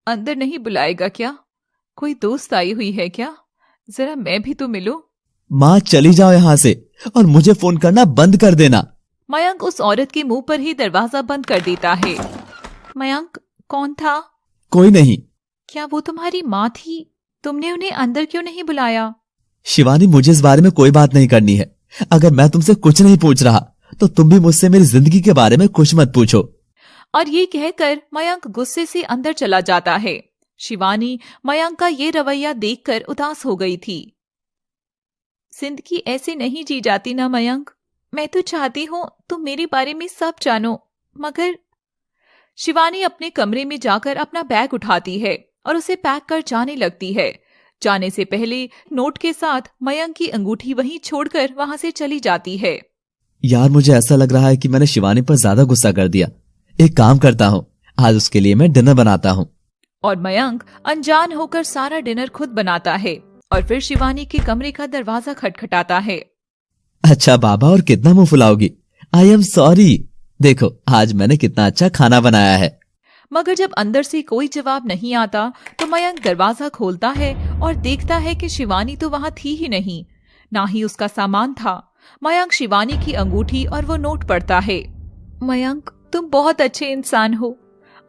अंदर नहीं बुलाएगा क्या? कोई दोस्त आई हुई है क्या? जरा मैं भी तो मिलूं। माँ चली जाओ यहाँ से और मुझे फोन करना बंद कर देना। मयंक उस औरत के मुंह पर ही दरवाजा बंद कर देता है। मयंक, कौन था? कोई नहीं। क्या वो तुम्हारी माँ थी? तुमने उन्हें अंदर क्यों नहीं बुलाया? शिवानी, मुझे इस बारे में कोई बात नहीं करनी है। अगर मैं तुमसे कुछ नहीं पूछ रहा तो तुम भी मुझसे मेरी जिंदगी के बारे में कुछ मत पूछो। और ये कहकर मयंक गुस्से से अंदर चला जाता है। शिवानी मयंक का ये रवैया देखकर उदास हो गई थी। जिंदगी ऐसे नहीं जी जाती ना मयंक। मैं तो चाहती हूँ तुम मेरे बारे में सब जानो, मगर। शिवानी अपने कमरे में जाकर अपना बैग उठाती है और उसे पैक कर जाने लगती है। जाने से पहले नोट के साथ मयंक की अंगूठी वहीं छोड़कर वहां से चली जाती है। यार, मुझे ऐसा लग रहा है कि मैंने शिवानी पर ज्यादा गुस्सा कर दिया। एक काम करता हूँ, आज उसके लिए मैं डिनर बनाता हूँ। और मयंक अनजान होकर सारा डिनर खुद बनाता है और फिर शिवानी के कमरे का दरवाजा खटखटाता है। अच्छा बाबा, और कितना मुंह फुलाओगी? I am sorry. देखो आज मैंने कितना अच्छा खाना बनाया है। मगर जब अंदर से कोई जवाब नहीं आता तो मयंक दरवाजा खोलता है और देखता है कि शिवानी तो वहां थी ही नहीं, ना ही उसका सामान था। मयंक शिवानी की अंगूठी और वो नोट पढ़ता है। मयंक, तुम बहुत अच्छे इंसान हो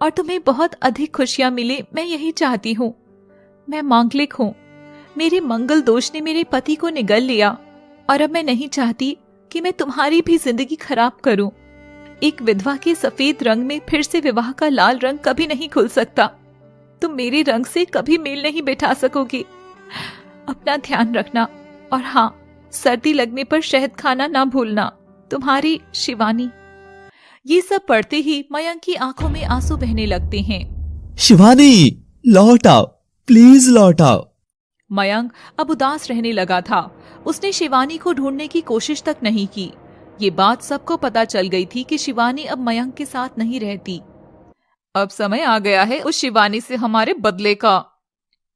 और तुम्हें बहुत अधिक खुशियां मिले, मैं यही चाहती हूँ। मैं मांगलिक हूँ। मेरे मंगल दोष ने मेरे पति को निगल लिया और अब मैं नहीं चाहती कि मैं तुम्हारी भी जिंदगी खराब करूं। एक विधवा के सफेद रंग में फिर से विवाह का लाल रंग कभी नहीं खुल सकता। तुम मेरे रंग से कभी मेल नहीं बैठा सकोगी। अपना ध्यान रखना और हाँ, सर्दी लगने पर शहद खाना ना भूलना। तुम्हारी शिवानी। ये सब पढ़ते ही मयंक की आंखों में आंसू बहने लगते हैं। शिवानी, लौट आओ, प्लीज लौट आओ। मयंक अब उदास रहने लगा था। उसने शिवानी को ढूंढने की कोशिश तक नहीं की। ये बात सबको पता चल गई थी कि शिवानी अब मयंक के साथ नहीं रहती। अब समय आ गया है उस शिवानी से हमारे बदले का।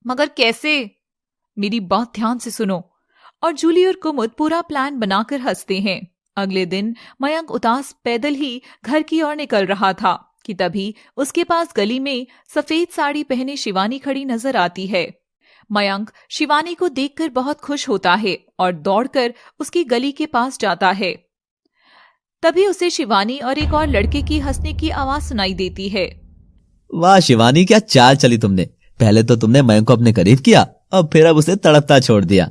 मगर कैसे? मेरी बात ध्यान से सुनो। और जूली और कुमुद पूरा प्लान बनाकर हंसते हैं। अगले दिन मयंक उदास पैदल ही घर की ओर निकल रहा था कि तभी उसके पास गली में सफेद साड़ी पहने शिवानी खड़ी नजर आती है। मयंक शिवानी को देखकर बहुत खुश होता है और दौड़कर उसकी गली के पास जाता है। तभी उसे शिवानी और एक और लड़के की हंसने की आवाज सुनाई देती है। वाह शिवानी, क्या चाल चली तुमने। पहले तो तुमने मयंक को अपने करीब किया, अब फिर अब उसे तड़पता छोड़ दिया।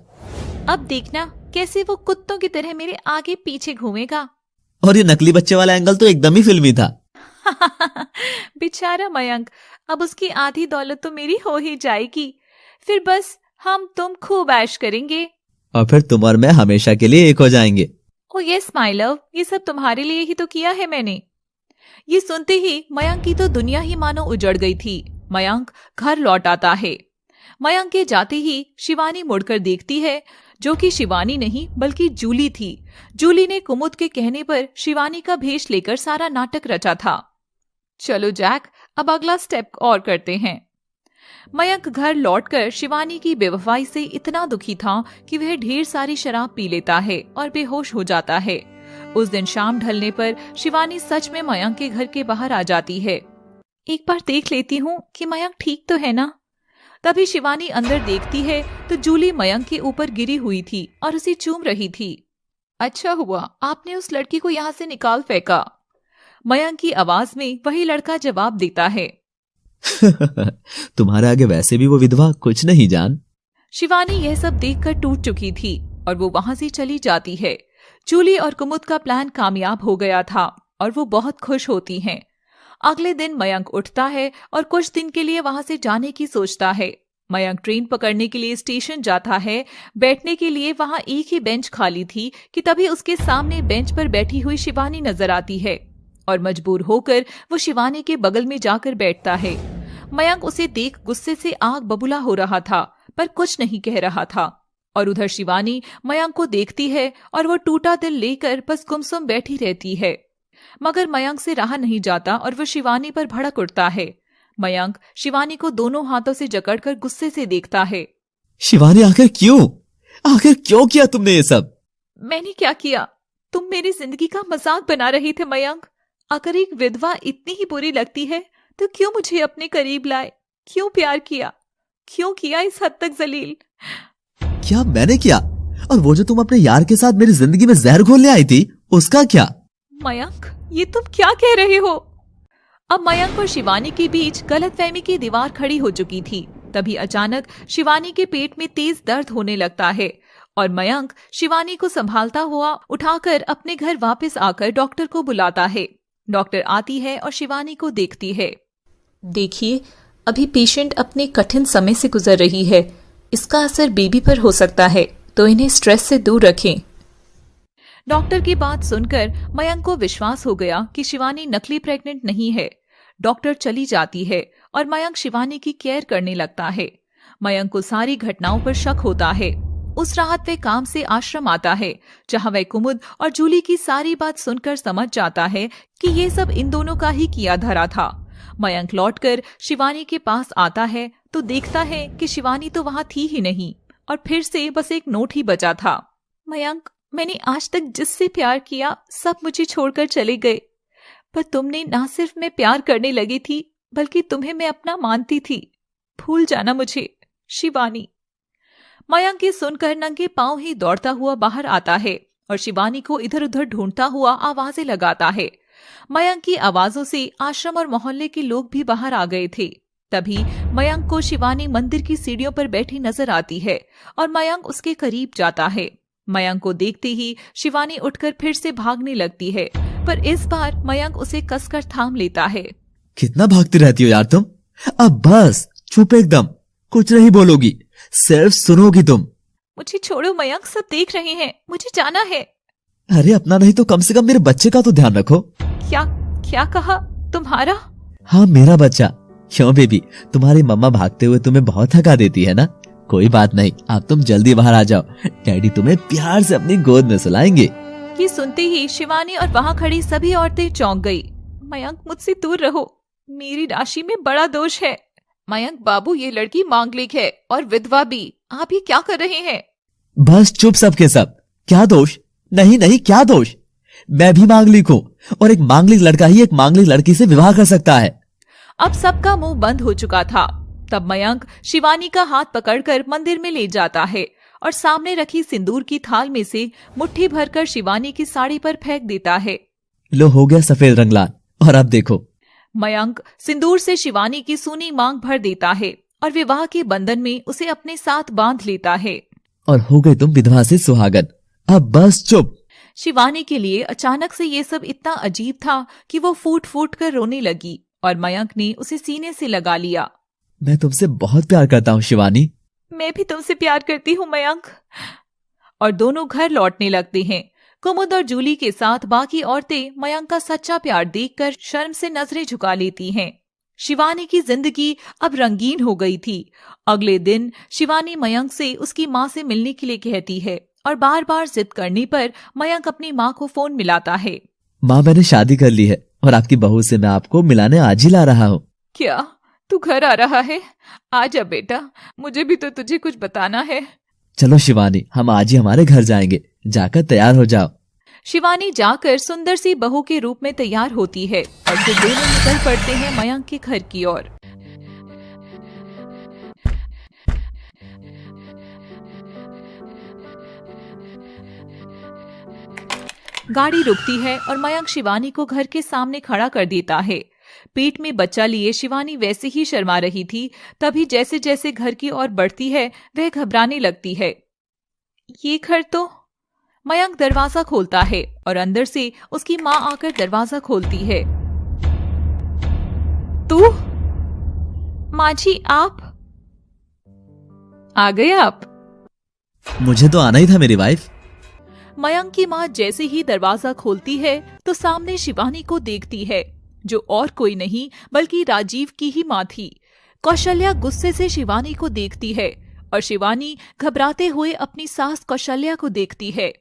अब देखना कैसे वो कुत्तों की तरह मेरे आगे पीछे घूमेगा। और ये नकली बच्चे वाला एंगल तो एकदम ही फिल्मी था। बेचारा मयंक, अब उसकी आधी दौलत तो मेरी हो ही जाएगी। फिर बस हम तुम खूब ऐश करेंगे और फिर तुम और मैं हमेशा के लिए एक हो जाएंगे। ओ यस माय लव, ये सब तुम्हारे लिए ही तो किया है मैंने। ये सुनते ही मयंक की तो दुनिया ही मानो उजड़ गई थी। मयंक घर लौट आता है। मयंक के जाते ही शिवानी मुड़कर देखती है, जो कि शिवानी नहीं बल्कि जूली थी। जूली ने कुमुद के कहने पर शिवानी का भेष लेकर सारा नाटक रचा था। चलो जैक, अब अगला स्टेप और करते हैं। मयंक घर लौटकर शिवानी की बेवफाई से इतना दुखी था कि वह ढेर सारी शराब पी लेता है और बेहोश हो जाता है। उस दिन शाम ढलने पर शिवानी सच में मयंक के घर के बाहर आ जाती है। एक बार देख लेती हूँ कि मयंक ठीक तो है ना। तभी शिवानी अंदर देखती है तो जूली मयंक के ऊपर गिरी हुई थी और उसे चूम रही थी। अच्छा हुआ आपने उस लड़की को यहाँ से निकाल फेंका। मयंक की आवाज में वही लड़का जवाब देता है। तुम्हारे आगे वैसे भी वो विधवा कुछ नहीं जान। शिवानी यह सब देखकर टूट चुकी थी और वो वहां से चली जाती है। जूली और कुमुद का प्लान कामयाब हो गया था और वो बहुत खुश होती हैं। अगले दिन मयंक उठता है और कुछ दिन के लिए वहां से जाने की सोचता है। मयंक ट्रेन पकड़ने के लिए स्टेशन जाता है। बैठने के लिए वहां एक ही बेंच खाली थी कि तभी उसके सामने बेंच पर बैठी हुई शिवानी नजर आती है और मजबूर होकर वो शिवानी के बगल में जाकर बैठता है। मयंक उसे देख गुस्से से आग बबूला हो रहा था पर कुछ नहीं कह रहा था। और उधर शिवानी मयंक को देखती है और वो टूटा दिल लेकर बस गुमसुम बैठी रहती है। मगर मयंक से रहा नहीं जाता और वो शिवानी पर भड़क उठता है। मयंक शिवानी को दोनों हाथों से जकड़कर गुस्से से देखता है। शिवानी आखिर क्यों किया तुमने ये सब? मैंने क्या किया? तुम मेरी जिंदगी का मजाक बना रहे थे मयंक। अगर एक विधवा इतनी ही बुरी लगती है तो क्यों मुझे अपने करीब लाए? क्यों प्यार किया? क्यों किया इस हद तक जलील? क्या मैंने किया? और वो जो तुम अपने यार के साथ मेरी जिंदगी में जहर घोलने आई थी, उसका क्या? मयंक, ये तुम क्या कह रहे हो? अब मयंक और शिवानी के बीच गलतफहमी की दीवार खड़ी हो चुकी थी। तभी अचानक शिवानी के पेट में तेज दर्द होने लगता है और मयंक शिवानी को संभालता हुआ उठाकर अपने घर वापस आकर डॉक्टर को बुलाता है। डॉक्टर आती है और शिवानी को देखती है। देखिए, अभी पेशेंट अपने कठिन समय से गुजर रही है। इसका असर बेबी पर हो सकता है, तो इन्हें स्ट्रेस से दूर रखें। डॉक्टर की बात सुनकर मयंक को विश्वास हो गया कि शिवानी नकली प्रेग्नेंट नहीं है। डॉक्टर चली जाती है और मयंक शिवानी की केयर करने लगता है। मयंक को सारी घटनाओं पर शक होता है। उस रात वे काम से आश्रम आता है, जहां वह कुमुद और जूली की सारी बात सुनकर समझ जाता है कि ये सब इन दोनों का ही किया धरा था। मयंक लौटकर शिवानी के पास आता है तो देखता है कि शिवानी तो वहां थी ही नहीं और फिर से बस एक नोट ही बचा था। मयंक, मैंने आज तक जिससे प्यार किया सब मुझे छोड़कर चले गए, पर तुमने ना सिर्फ मैं प्यार करने लगी थी बल्कि तुम्हें मैं अपना मानती थी। भूल जाना मुझे, शिवानी। मयंक ये सुनकर नंगे पांव ही दौड़ता हुआ बाहर आता है और शिवानी को इधर उधर ढूंढता हुआ आवाजें लगाता है। मयंक की आवाजों से आश्रम और मोहल्ले के लोग भी बाहर आ गए थे। तभी मयंक को शिवानी मंदिर की सीढ़ियों पर बैठी नजर आती है और मयंक उसके करीब जाता है। मयंक को देखते ही शिवानी उठकर फिर से भागने लगती है, पर इस बार मयंक उसे कसकर थाम लेता है। कितना भागती रहती हो यार तुम? अब बस चुप एकदम, कुछ नहीं बोलोगी, सिर्फ सुनोगी तुम। मुझे छोड़ो मयंक, सब देख रहे हैं, मुझे जाना है। अरे अपना नहीं तो कम से कम मेरे बच्चे का तो ध्यान रखो। क्या कहा? तुम्हारा? हाँ, मेरा बच्चा। क्यों बेबी, तुम्हारी मम्मा भागते हुए तुम्हें बहुत थका देती है ना? कोई बात नहीं, अब तुम जल्दी बाहर आ जाओ, डैडी तुम्हें प्यार से अपनी गोद में सुलाएंगे। ये सुनते ही शिवानी और वहाँ खड़ी सभी औरतें चौंक गई। मयंक, मुझसे दूर रहो, मेरी राशि में बड़ा दोष है। मयंक बाबू, ये लड़की मांगलिक है और विधवा भी। आप ये क्या कर रहे हैं? बस चुप सबके सब। क्या दोष? नहीं नहीं, क्या दोष? मैं भी मांगलिक हूँ और एक मांगलिक लड़का ही एक मांगलिक लड़की से विवाह कर सकता है। अब सबका मुंह बंद हो चुका था। तब मयंक शिवानी का हाथ पकड़कर मंदिर में ले जाता है और सामने रखी सिंदूर की थाल में से मुट्ठी भरकर शिवानी की साड़ी पर फेंक देता है। लो, हो गया सफेद रंग लाल। और अब देखो। मयंक सिंदूर से शिवानी की सूनी मांग भर देता है और विवाह के बंधन में उसे अपने साथ बांध लेता है। और हो गई तुम विधवा से सुहागन। अब बस चुप। शिवानी के लिए अचानक से ये सब इतना अजीब था कि वो फूट फूट कर रोने लगी और मयंक ने उसे सीने से लगा लिया। मैं तुमसे बहुत प्यार करता हूँ शिवानी। मैं भी तुमसे प्यार करती हूँ मयंक। और दोनों घर लौटने लगते हैं। कुमुद और जूली के साथ बाकी औरतें मयंक का सच्चा प्यार देखकर शर्म से नजरें झुका लेती हैं। शिवानी की जिंदगी अब रंगीन हो गई थी। अगले दिन शिवानी मयंक से उसकी माँ से मिलने के लिए कहती है और बार बार जिद करने पर मयंक अपनी माँ को फोन मिलाता है। माँ, मैंने शादी कर ली है और आपकी बहू से मैं आपको मिलाने आज ही ला रहा हूँ। क्या तू घर आ रहा है? आजा बेटा, मुझे भी तो तुझे कुछ बताना है। चलो शिवानी, हम आज ही हमारे घर जाएंगे। जाकर तैयार हो जाओ। शिवानी जाकर सुंदर सी बहू के रूप में तैयार होती है और फिर दोनों निकल पड़ते हैं मयंक के घर की ओर। गाड़ी रुकती है और मयंक शिवानी को घर के सामने खड़ा कर देता है। पेट में बच्चा लिए शिवानी वैसे ही शर्मा रही थी। तभी जैसे जैसे घर की ओर बढ़ती है वह घबराने लगती है। ये घर तो। मयंक दरवाजा खोलता है और अंदर से उसकी माँ आकर दरवाजा खोलती है। तू? माँ जी, आप आ गए? आप? मुझे तो आना ही था मेरी वाइफ। मयंक की माँ जैसे ही दरवाजा खोलती है तो सामने शिवानी को देखती है, जो और कोई नहीं बल्कि राजीव की ही माँ थी। कौशल्या गुस्से से शिवानी को देखती है और शिवानी घबराते हुए अपनी सास कौशल्या को देखती है।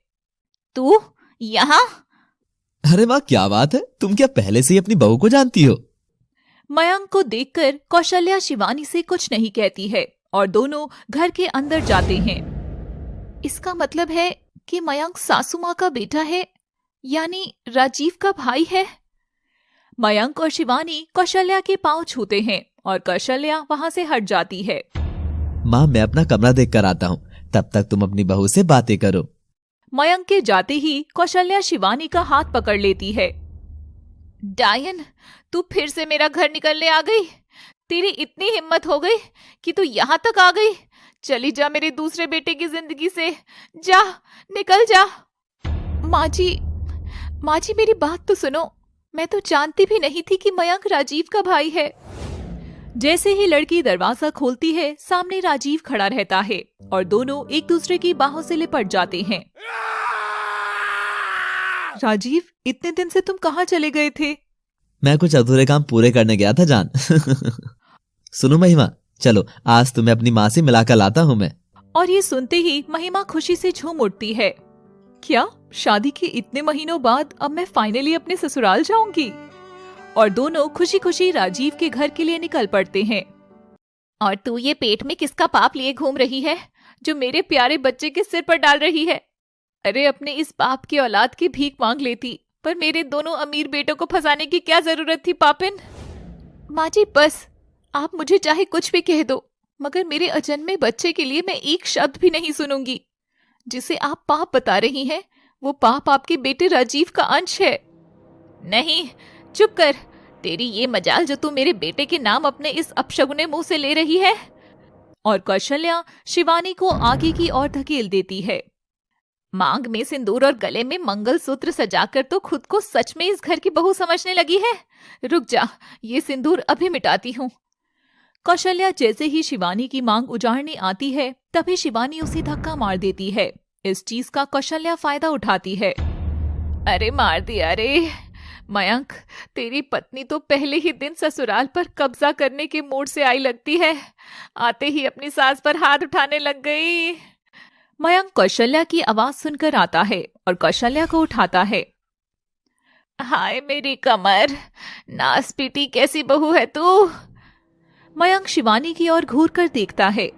तू यहाँ? अरे वाह, क्या बात है, तुम क्या पहले से ही अपनी बहू को जानती हो? मयंक को देखकर कौशल्या शिवानी से कुछ नहीं कहती है और दोनों घर के अंदर जाते हैं। इसका मतलब है कि मयंक सासू माँ का बेटा है, यानी राजीव का भाई है। मयंक और शिवानी कौशल्या के पांव छूते हैं और कौशल्या वहां से हट जाती है। माँ, मैं अपना कमरा देख कर आता हूँ, तब तक तुम अपनी बहू से बातें करो। मयंक के जाते ही कौशल्या शिवानी का हाथ पकड़ लेती है। डायन, तू फिर से मेरा घर निकलने आ गई? तेरी इतनी हिम्मत हो गई कि तू यहाँ तक आ गई? चली जा मेरे दूसरे बेटे की जिंदगी से, जा, निकल जा। माँ जी मेरी बात तो सुनो। मैं तो जानती भी नहीं थी कि मयंक राजीव का भाई है। जैसे ही लड़की दरवाजा खोलती है सामने राजीव खड़ा रहता है और दोनों एक दूसरे की बाहों से लिपट जाते हैं। राजीव, इतने दिन से तुम कहाँ चले गए थे? मैं कुछ अधूरे काम पूरे करने गया था जान। सुनो महिमा, चलो आज तुम्हें अपनी माँ से मिलाकर लाता हूँ मैं। और ये सुनते ही महिमा खुशी से झूम उठती है। क्या शादी के इतने महीनों बाद अब मैं फाइनली अपने ससुराल जाऊंगी? और दोनों खुशी खुशी राजीव के घर के लिए निकल पड़ते हैं। और तू ये पेट में किसका पाप लिए घूम रही है, जो मेरे प्यारे बच्चे के सिर पर डाल रही है? अरे, अपने इस पाप की औलाद की भीख मांग लेती, पर मेरे दोनों अमीर बेटों को फंसाने की क्या जरूरत थी पापिन? माँ जी बस, आप मुझे चाहे कुछ भी कह दो, मगर मेरे अजन्मे बच्चे के लिए मैं एक शब्द भी नहीं सुनूंगी। जिसे आप पाप बता रही हैं, वो पाप आपके बेटे राजीव का अंश है। नहीं, चुप कर। तेरी ये मजाल जो तू मेरे बेटे के नाम अपने इस अपशगुने मुंह से ले रही है। और कौशल्या शिवानी को आगे की ओर धकेल देती है। मांग में सिंदूर और गले में मंगलसूत्र सजाकर तो खुद को सच में इस घर की बहू समझने लगी है। रुक जा, ये सिंदूर अभी मिटाती हूँ। कौशल्या जैसे ही शिवानी की मांग उजाड़ने आती है तभी शिवानी उसे धक्का मार देती है। इस चीज का कौशल्या फायदा उठाती है। अरे मार दिया रे, मयंक, तेरी पत्नी तो पहले ही दिन ससुराल पर कब्जा करने के मूड से आई लगती है। आते ही अपनी सास पर हाथ उठाने लग गई। मयंक कौशल्या की आवाज सुनकर आता है और कौशल्या को उठाता है। हाय मेरी कमर, नास पीटी कैसी बहू है तू। मयंक शिवानी की ओर घूर कर देखता है।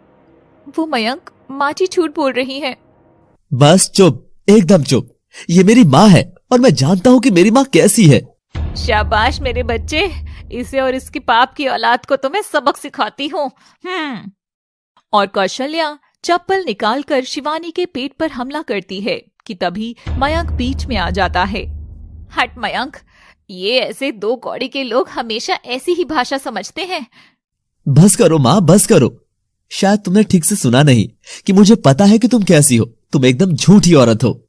वो मयंक माँ जी झूठ बोल रही है। बस चुप, एकदम चुप। ये मेरी माँ है और मैं जानता हूँ कि मेरी माँ कैसी है। शाबाश मेरे बच्चे, इसे और इसकी पाप की औलाद को तो मैं सबक सिखाती हूँ। और कौशल्या चप्पल निकालकर शिवानी के पेट पर हमला करती है कि तभी मयंक बीच में आ जाता है। हट मयंक, ये ऐसे दो कौड़ी के लोग हमेशा ऐसी ही भाषा समझते हैं। बस करो माँ, बस करो। शायद तुमने ठीक से सुना नहीं कि मुझे पता है कि तुम कैसी हो। तुम एकदम झूठी औरत हो।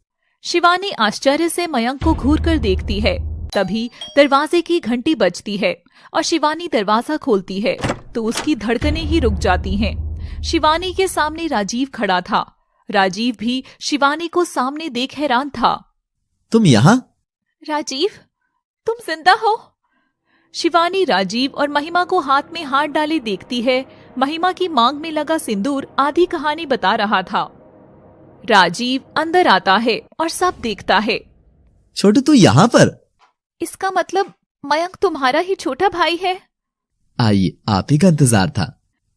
शिवानी आश्चर्य से मयंक को घूर कर देखती है। तभी दरवाजे की घंटी बजती है और शिवानी दरवाजा खोलती है तो उसकी धड़कनें ही रुक जाती हैं। शिवानी के सामने राजीव खड़ा था। राजीव भी शिवानी को सामने देख हैरान था। तुम यहाँ? राजीव, तुम जिंदा हो? शिवानी राजीव और महिमा को हाथ में हाथ डाले देखती है। महिमा की मांग में लगा सिंदूर आधी कहानी बता रहा था। राजीव अंदर आता है और सब देखता है। छोटू तू यहाँ पर? इसका मतलब मयंक तुम्हारा ही छोटा भाई है। आइए, आप ही का इंतजार था।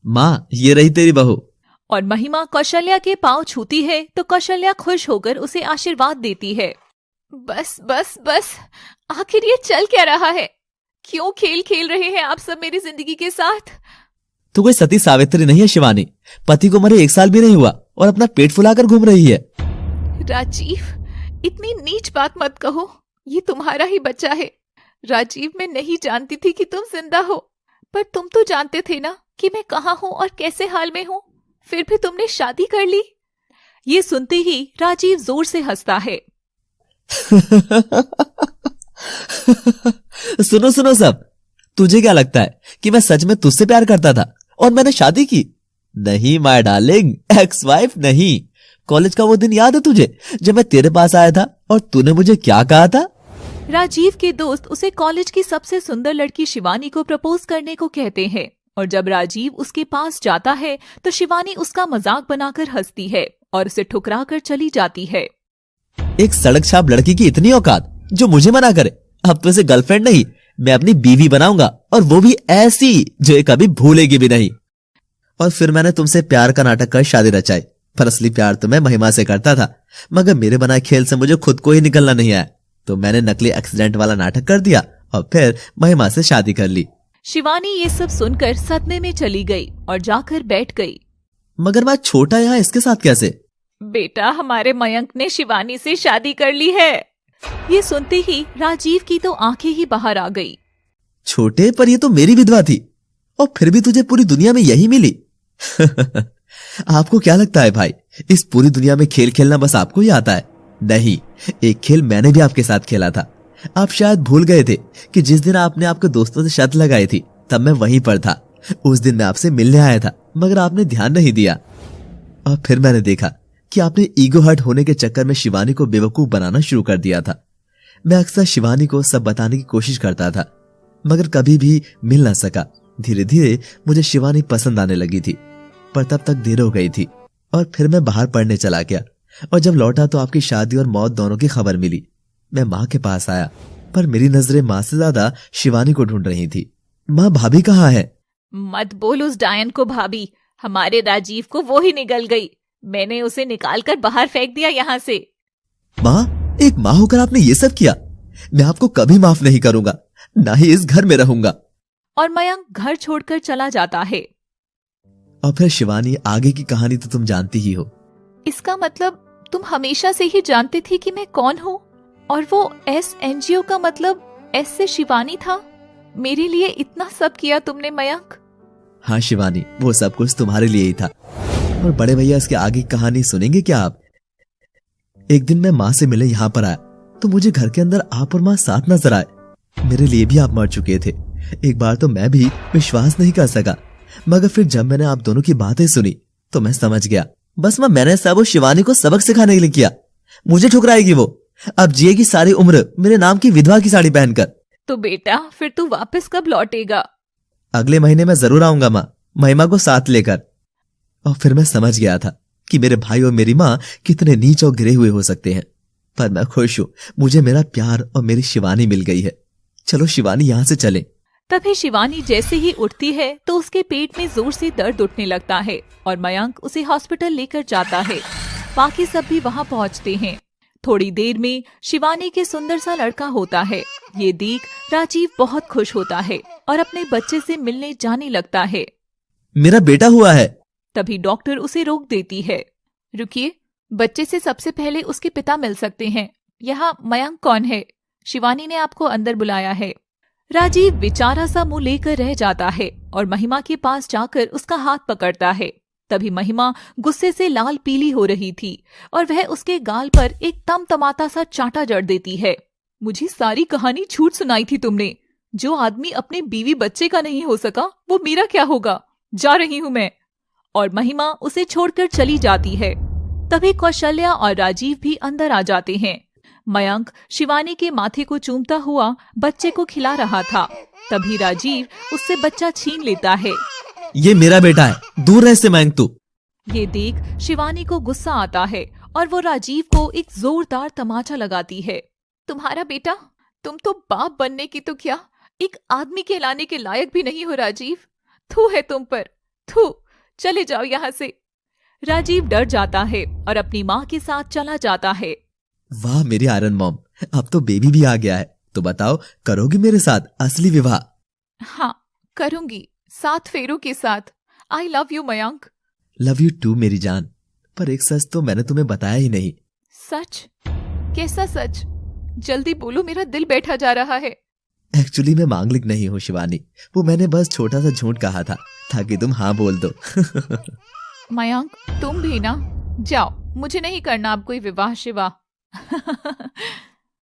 माँ, ये रही तेरी बहू। और महिमा कौशल्या के पांव छूती है तो कौशल्या खुश होकर उसे आशीर्वाद देती है। बस बस बस, आखिर ये चल क्या रहा है? क्यों खेल खेल रहे हैं आप सब मेरी जिंदगी के साथ? तू कोई सती सावित्री नहीं है शिवानी। पति को मरे 1 साल भी नहीं हुआ और अपना पेट फुलाकर घूम रही है। राजीव, इतनी नीच बात मत कहो। ये तुम्हारा ही बच्चा है। राजीव, मैं नहीं जानती थी कि तुम जिंदा हो, पर तुम तो जानते थे ना कि मैं कहाँ हूँ और कैसे हाल में हूँ। फिर भी तुमने शादी कर ली। ये सुनते ही राजीव जोर से हंसता है। सुनो सुनो सब, तुझे क्या लगता है कि मैं सच में तुझसे प्यार करता था और मैंने शादी की? नहीं माय डार्लिंग, एक्स वाइफ नहीं। कॉलेज का वो दिन याद है तुझे जब मैं तेरे पास आया था और तूने मुझे क्या कहा था? राजीव के दोस्त उसे कॉलेज की सबसे सुंदर लड़की शिवानी को प्रपोज करने को कहते हैं और जब राजीव उसके पास जाता है तो शिवानी उसका मजाक बनाकर हंसती है और उसे ठुकराकर चली जाती है। एक सड़क छाप लड़की की इतनी औकात जो मुझे मना करे। अब तो इसे गर्लफ्रेंड नहीं, मैं अपनी बीवी बनाऊंगा, और वो भी ऐसी जो ये कभी भूलेगी भी नहीं। और फिर मैंने तुमसे प्यार का नाटक कर शादी रचाई, पर असली प्यार तो मैं महिमा से करता था, मगर मेरे बनाए खेल से मुझे खुद को ही निकलना नहीं आया, तो मैंने नकली एक्सीडेंट वाला नाटक कर दिया और फिर महिमा से शादी कर ली। शिवानी ये सब सुनकर सदमे में चली गई और जाकर बैठ गई। मगर मैं छोटा यहाँ इसके साथ कैसे? बेटा, हमारे मयंक ने शिवानी से शादी कर ली है। ये सुनते ही राजीव की तो आंखें ही बाहर आ गई। छोटे, पर ये तो मेरी विधवा थी और फिर भी तुझे पूरी दुनिया में यही मिली। आपको क्या लगता है भाई, इस पूरी दुनिया में खेल खेलना बस आपको ही आता है? नहीं, एक खेल मैंने भी आपके साथ खेला था। आप शायद भूल गए थे कि जिस दिन आपने आपके दोस्तों से शर्त लगाई थी तब मैं वहीं पर था। उस दिन मैं आपसे मिलने आया था मगर आपने ध्यान नहीं दिया, और फिर मैंने देखा कि आपने ईगो हर्ट होने के चक्कर में शिवानी को बेवकूफ बनाना शुरू कर दिया था। मैं अक्सर शिवानी को सब बताने की कोशिश करता था मगर कभी भी मिल ना सका। धीरे धीरे मुझे शिवानी पसंद आने लगी थी, पर तब तक देर हो गई थी और फिर मैं बाहर पढ़ने चला गया, और जब लौटा तो आपकी शादी और मौत दोनों की खबर मिली। मैं माँ के पास आया, पर मेरी नजरें माँ से ज्यादा शिवानी को ढूंढ रही थी। माँ, भाभी कहाँ है? मत बोल उस डायन को भाभी, हमारे राजीव को वो ही निगल गई। मैंने उसे निकालकर बाहर फेंक दिया यहाँ से। माँ, एक माँ होकर आपने ये सब किया? मैं आपको कभी माफ नहीं करूंगा, ना ही इस घर में रहूंगा। और मयंक घर छोड़कर चला जाता है। और फिर शिवानी, आगे की कहानी तो तुम जानती ही हो। इसका मतलब तुम हमेशा से ही जानती थी कि मैं कौन हूँ, और वो SNGO का मतलब S से शिवानी था। मेरे लिए इतना सब किया तुमने मयंक। हाँ शिवानी, वो सब कुछ तुम्हारे लिए ही था। और बड़े भैया, इसके आगे की कहानी सुनेंगे क्या आप? एक दिन मैं माँ से मिले यहाँ पर आया तो मुझे घर के अंदर आप और माँ साथ नजर आए। मेरे लिए भी आप मर चुके थे। एक बार तो मैं भी विश्वास नहीं कर सका, मगर फिर जब मैंने आप दोनों की बातें सुनी तो मैं समझ गया। बस मैंने सब शिवानी को सबक सिखाने के लिए किया। मुझे ठुकराएगी वो, अब जिएगी सारी उम्र मेरे नाम की विधवा की साड़ी पहनकर। तो बेटा फिर तू वापस कब लौटेगा? अगले महीने मैं जरूर आऊंगा माँ, महिमा को साथ लेकर। और फिर मैं समझ गया था कि मेरे भाई और मेरी माँ कितने नीच और गिरे हुए हो सकते हैं, पर मैं खुश हूं, मुझे मेरा प्यार और मेरी शिवानी मिल गई है। चलो शिवानी, यहाँ से चलें। तभी शिवानी जैसे ही उठती है तो उसके पेट में जोर से दर्द उठने लगता है और मयंक उसे हॉस्पिटल लेकर जाता है। बाकी सब भी वहाँ पहुँचते हैं। थोड़ी देर में शिवानी के सुंदर सा लड़का होता है। ये देख राजीव बहुत खुश होता है और अपने बच्चे से मिलने जाने लगता है। मेरा बेटा हुआ है। तभी डॉक्टर उसे रोक देती है। रुकिए, बच्चे से सबसे पहले उसके पिता मिल सकते हैं। यहाँ मयंक कौन है? शिवानी ने आपको अंदर बुलाया है। राजीव बेचारा सा मुंह लेकर रह जाता है और महिमा के पास जाकर उसका हाथ पकड़ता है। तभी महिमा गुस्से से लाल पीली हो रही थी और वह उसके गाल पर एक तमतमाता सा चांटा जड़ देती है। मुझे सारी कहानी झूठ सुनाई थी तुमने। जो आदमी अपने बीवी बच्चे का नहीं हो सका वो मेरा क्या होगा? जा रही हूँ मैं। और महिमा उसे छोड़कर चली जाती है। तभी कौशल्या और राजीव भी अंदर आ जाते हैं। मयंक शिवानी के माथे को चूमता हुआ बच्चे को खिला रहा था। तभी राजीव उससे बच्चा छीन लेता है। ये मेरा बेटा है, दूर रह से मयंक तू। ये देख शिवानी को गुस्सा आता है और वो राजीव को एक जोरदार तमाचा लगाती है। तुम्हारा बेटा? तुम तो बाप बनने की तो क्या, एक आदमी कहलाने के लायक भी नहीं हो राजीव। थू है तुम पर, थू। चले जाओ यहाँ से। राजीव डर जाता है और अपनी माँ के साथ चला जाता है। वाह मेरी आयरन मॉम, अब तो बेबी भी आ गया है। तो बताओ, करोगी मेरे साथ असली विवाह? हाँ करूंगी, 7 फेरों के साथ। I love you Mayank. Love you too मेरी जान। पर एक सच तो मैंने तुम्हें बताया ही नहीं। सच? कैसा सच? जल्दी बोलो, मेरा दिल बैठा जा रहा है। एक्चुअली मैं मांगलिक नहीं हूँ शिवानी, वो मैंने बस छोटा सा झूठ कहा था ताकि तुम हाँ बोल दो। मयंक तुम भी ना, जाओ, मुझे नहीं करना अब कोई विवाह शिवाह।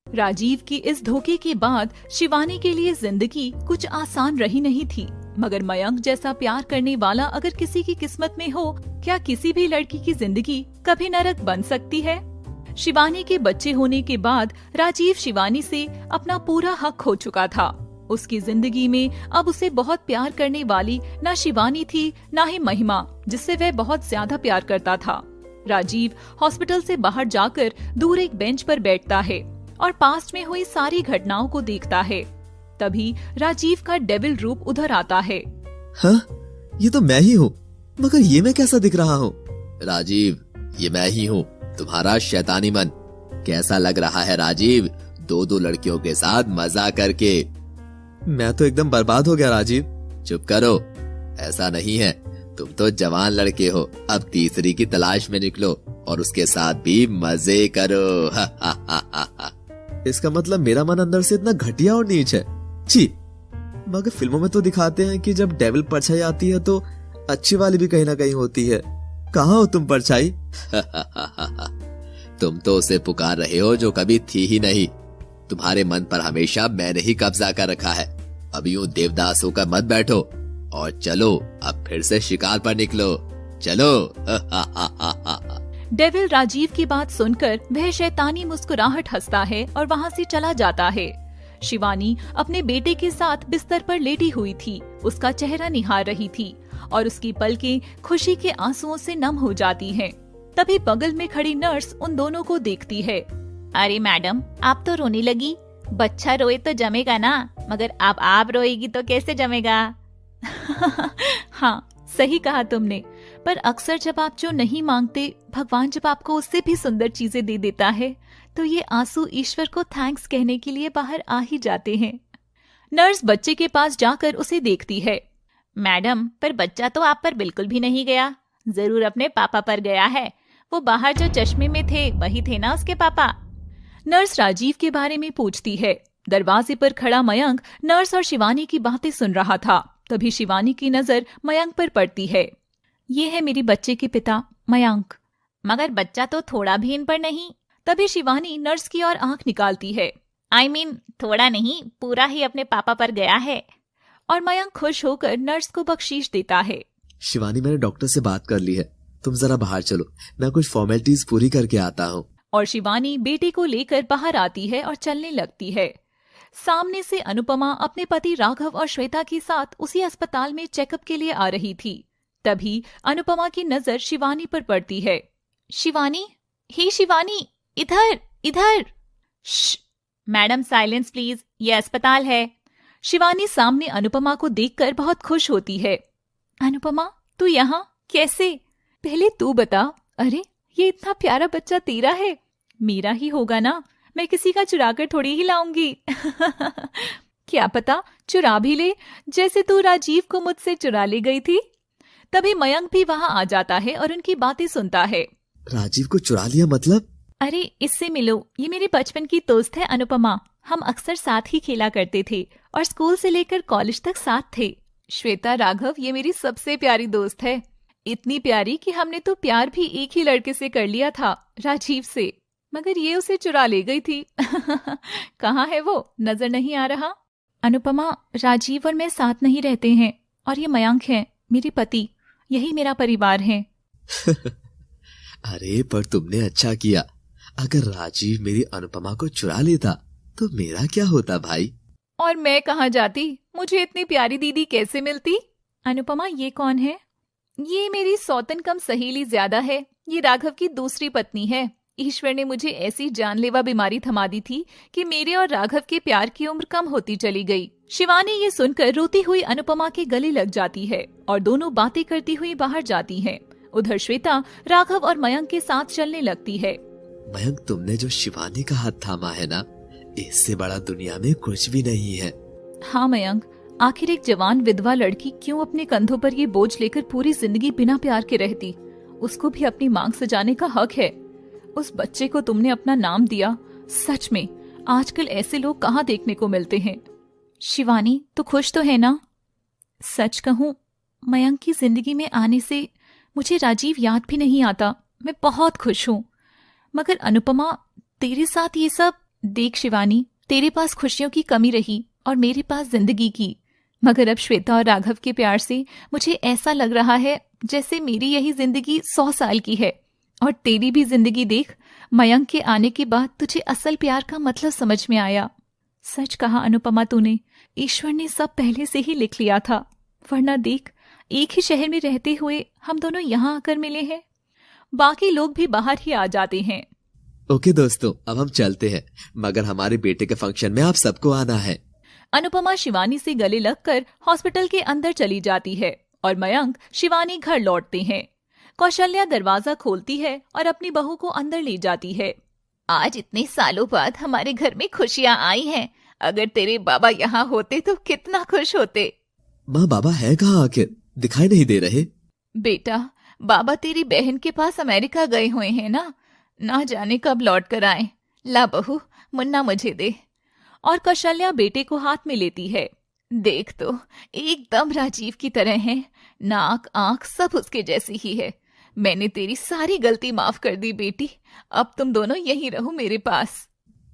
राजीव की इस धोखे के बाद शिवानी के लिए जिंदगी कुछ आसान रही नहीं थी। मगर मयंक जैसा प्यार करने वाला अगर किसी की किस्मत में हो, क्या किसी भी लड़की की जिंदगी कभी नरक बन सकती है? शिवानी के बच्चे होने के बाद राजीव शिवानी से अपना पूरा हक खो चुका था। उसकी जिंदगी में अब उसे बहुत प्यार करने वाली ना शिवानी थी ना ही महिमा, जिससे वह बहुत ज्यादा प्यार करता था। राजीव हॉस्पिटल से बाहर जाकर दूर एक बेंच पर बैठता है और पास्ट में हुई सारी घटनाओं को देखता है। तभी राजीव का डेविल रूप उधर आता है। हाँ, ये तो मैं ही हूँ, मगर ये मैं कैसा दिख रहा हूँ? राजीव, ये मैं ही हूँ, तुम्हारा शैतानी मन। कैसा लग रहा है राजीव, 2 लड़कियों के साथ मजा करके? मैं तो एकदम बर्बाद हो गया राजीव। चुप करो, ऐसा नहीं है, तुम तो जवान लड़के हो। अब तीसरी की तलाश में निकलो और उसके साथ भी मजे करो। हा, हा, हा, हा, हा। इसका मतलब मेरा मन अंदर से इतना घटिया और नीच है? छी, मगर फिल्मों में तो दिखाते हैं कि जब डेविल परछाई आती है तो अच्छी वाली भी कहीं ना कहीं होती है। कहाँ हो तुम परछाई? तुम तो उसे पुकार रहे हो जो कभी थी ही नहीं। तुम्हारे मन पर हमेशा मैंने ही कब्जा कर रखा है। अब यूं देवदास होकर मत बैठो और चलो, अब फिर से शिकार पर निकलो। चलो। डेविल राजीव की बात सुनकर वह शैतानी मुस्कुराहट हंसता है और वहाँ से चला जाता है। शिवानी अपने बेटे के साथ बिस्तर पर लेटी हुई थी। उसका चेहरा निहार रही थी और उसकी पलकें खुशी के आंसुओं से नम हो जाती हैं। तभी बगल में खड़ी नर्स उन दोनों को देखती है। अरे मैडम, आप तो रोने लगी। बच्चा रोए तो जमेगा ना, मगर अब आप रोएगी तो कैसे जमेगा? हाँ, सही कहा तुमने। पर अक्सर जब आप जो नहीं मांगते, भगवान जब आपको उससे भी सुंदर चीजें दे देता है, तो ये आंसू ईश्वर को थैंक्स कहने के लिए बाहर आ ही जाते हैं। नर्स बच्चे के पास जाकर उसे देखती है। मैडम, पर बच्चा तो आप पर बिल्कुल भी नहीं गया। जरूर अपने पापा पर गया है। वो बाहर जो चश्मे में थे वही थे ना उसके पापा? नर्स राजीव के बारे में पूछती है। दरवाजे पर खड़ा मयंक नर्स और शिवानी की बातें सुन रहा था। तभी शिवानी की नजर मयंक पर पड़ती है। ये है मेरे बच्चे के पिता, मयंक। मगर बच्चा तो थोड़ा भी इन पर नहीं। तभी शिवानी नर्स की ओर आंख निकालती है। I mean, थोड़ा नहीं, पूरा ही अपने पापा पर गया है। और मयंक खुश होकर नर्स को बख्शीश देता है। शिवानी, मैंने डॉक्टर से बात कर ली है, तुम जरा बाहर चलो, मैं कुछ फॉर्मेलिटीज पूरी करके आता हूँ। और शिवानी बेटे को लेकर बाहर आती है और चलने लगती है। सामने से अनुपमा अपने पति राघव और श्वेता के साथ उसी अस्पताल में चेकअप के लिए आ रही थी। तभी अनुपमा की नजर शिवानी पर पड़ती है। शिवानी, हे शिवानी, इधर इधर। श्श, मैडम साइलेंस प्लीज, ये अस्पताल है। शिवानी सामने अनुपमा को देखकर बहुत खुश होती है। अनुपमा, तू यहाँ कैसे? पहले तू बता। अरे, ये इतना प्यारा बच्चा तेरा है? मेरा ही होगा ना, मैं किसी का चुरा कर थोड़ी ही लाऊंगी। क्या पता चुरा भी ले, जैसे तू राजीव को मुझसे चुरा ले गई थी। तभी मयंक भी वहां आ जाता है और उनकी बातें सुनता है। राजीव को चुरा लिया मतलब? अरे, इससे मिलो, ये मेरे बचपन की दोस्त है अनुपमा। हम अक्सर साथ ही खेला करते थे और स्कूल से लेकर कॉलेज तक साथ थे। श्वेता, राघव, ये मेरी सबसे प्यारी दोस्त है। इतनी प्यारी कि हमने तो प्यार भी एक ही लड़के से कर लिया था, राजीव से, मगर ये उसे चुरा ले गई थी। कहाँ है वो, नजर नहीं आ रहा? अनुपमा, राजीव और मैं साथ नहीं रहते हैं और ये मयंक है मेरे पति, यही मेरा परिवार है। अरे पर तुमने अच्छा किया। अगर राजीव मेरी अनुपमा को चुरा लेता तो मेरा क्या होता भाई? और मैं कहाँ जाती, मुझे इतनी प्यारी दीदी कैसे मिलती? अनुपमा, ये कौन है? ये मेरी सौतन कम सहेली ज्यादा है। ये राघव की दूसरी पत्नी है। ईश्वर ने मुझे ऐसी जानलेवा बीमारी थमा दी थी कि मेरे और राघव के प्यार की उम्र कम होती चली गई। शिवानी ये सुनकर रोती हुई अनुपमा के गले लग जाती है और दोनों बातें करती हुई बाहर जाती हैं। उधर श्वेता राघव और मयंक के साथ चलने लगती है। मयंक, तुमने जो शिवानी का हाथ थामा है ना, इससे बड़ा दुनिया में कुछ भी नहीं है। हाँ मयंक, आखिर एक जवान विधवा लड़की क्यों अपने कंधों पर ये बोझ लेकर पूरी जिंदगी बिना प्यार के रहती? उसको भी अपनी मांग सजाने का हक है। उस बच्चे को तुमने अपना नाम दिया। सच में आजकल ऐसे लोग कहाँ देखने को मिलते हैं। शिवानी, तू खुश तो है ना? सच कहूँ, मयंक की जिंदगी में आने से मुझे राजीव याद भी नहीं आता। मैं बहुत खुश हूँ। मगर अनुपमा, तेरे साथ ये सब देख शिवानी, तेरे पास खुशियों की कमी रही और मेरे पास जिंदगी की। मगर अब श्वेता और राघव के प्यार से मुझे ऐसा लग रहा है जैसे मेरी यही जिंदगी 100 साल की है। और तेरी भी जिंदगी देख, मयंक के आने के बाद तुझे असल प्यार का मतलब समझ में आया। सच कहा अनुपमा तूने, ईश्वर ने सब पहले से ही लिख लिया था। वरना देख, एक ही शहर में रहते हुए हम दोनों यहाँ आकर मिले हैं। बाकी लोग भी बाहर ही आ जाते हैं। ओके दोस्तों, अब हम चलते हैं, मगर हमारे बेटे के फंक्शन में आप सबको आना है। अनुपमा शिवानी से गले लगकर हॉस्पिटल के अंदर चली जाती है और मयंक शिवानी घर लौटते हैं। कौशल्या दरवाजा खोलती है और अपनी बहू को अंदर ले जाती है। आज इतने सालों बाद हमारे घर में खुशियां आई हैं। अगर तेरे बाबा यहाँ होते तो कितना खुश होते। माँ, बाबा है कहाँ आखिर? दिखाई नहीं दे रहे। बेटा, बाबा तेरी बहन के पास अमेरिका गए हुए हैं ना जाने कब लौट कर आए। ला बहू, मुन्ना मुझे दे। और कौशल्या बेटे को हाथ में लेती है। देख तो, एकदम राजीव की तरह है। नाक आंख सब उसके जैसी ही है। मैंने तेरी सारी गलती माफ कर दी बेटी। अब तुम दोनों यहीं रहो मेरे पास।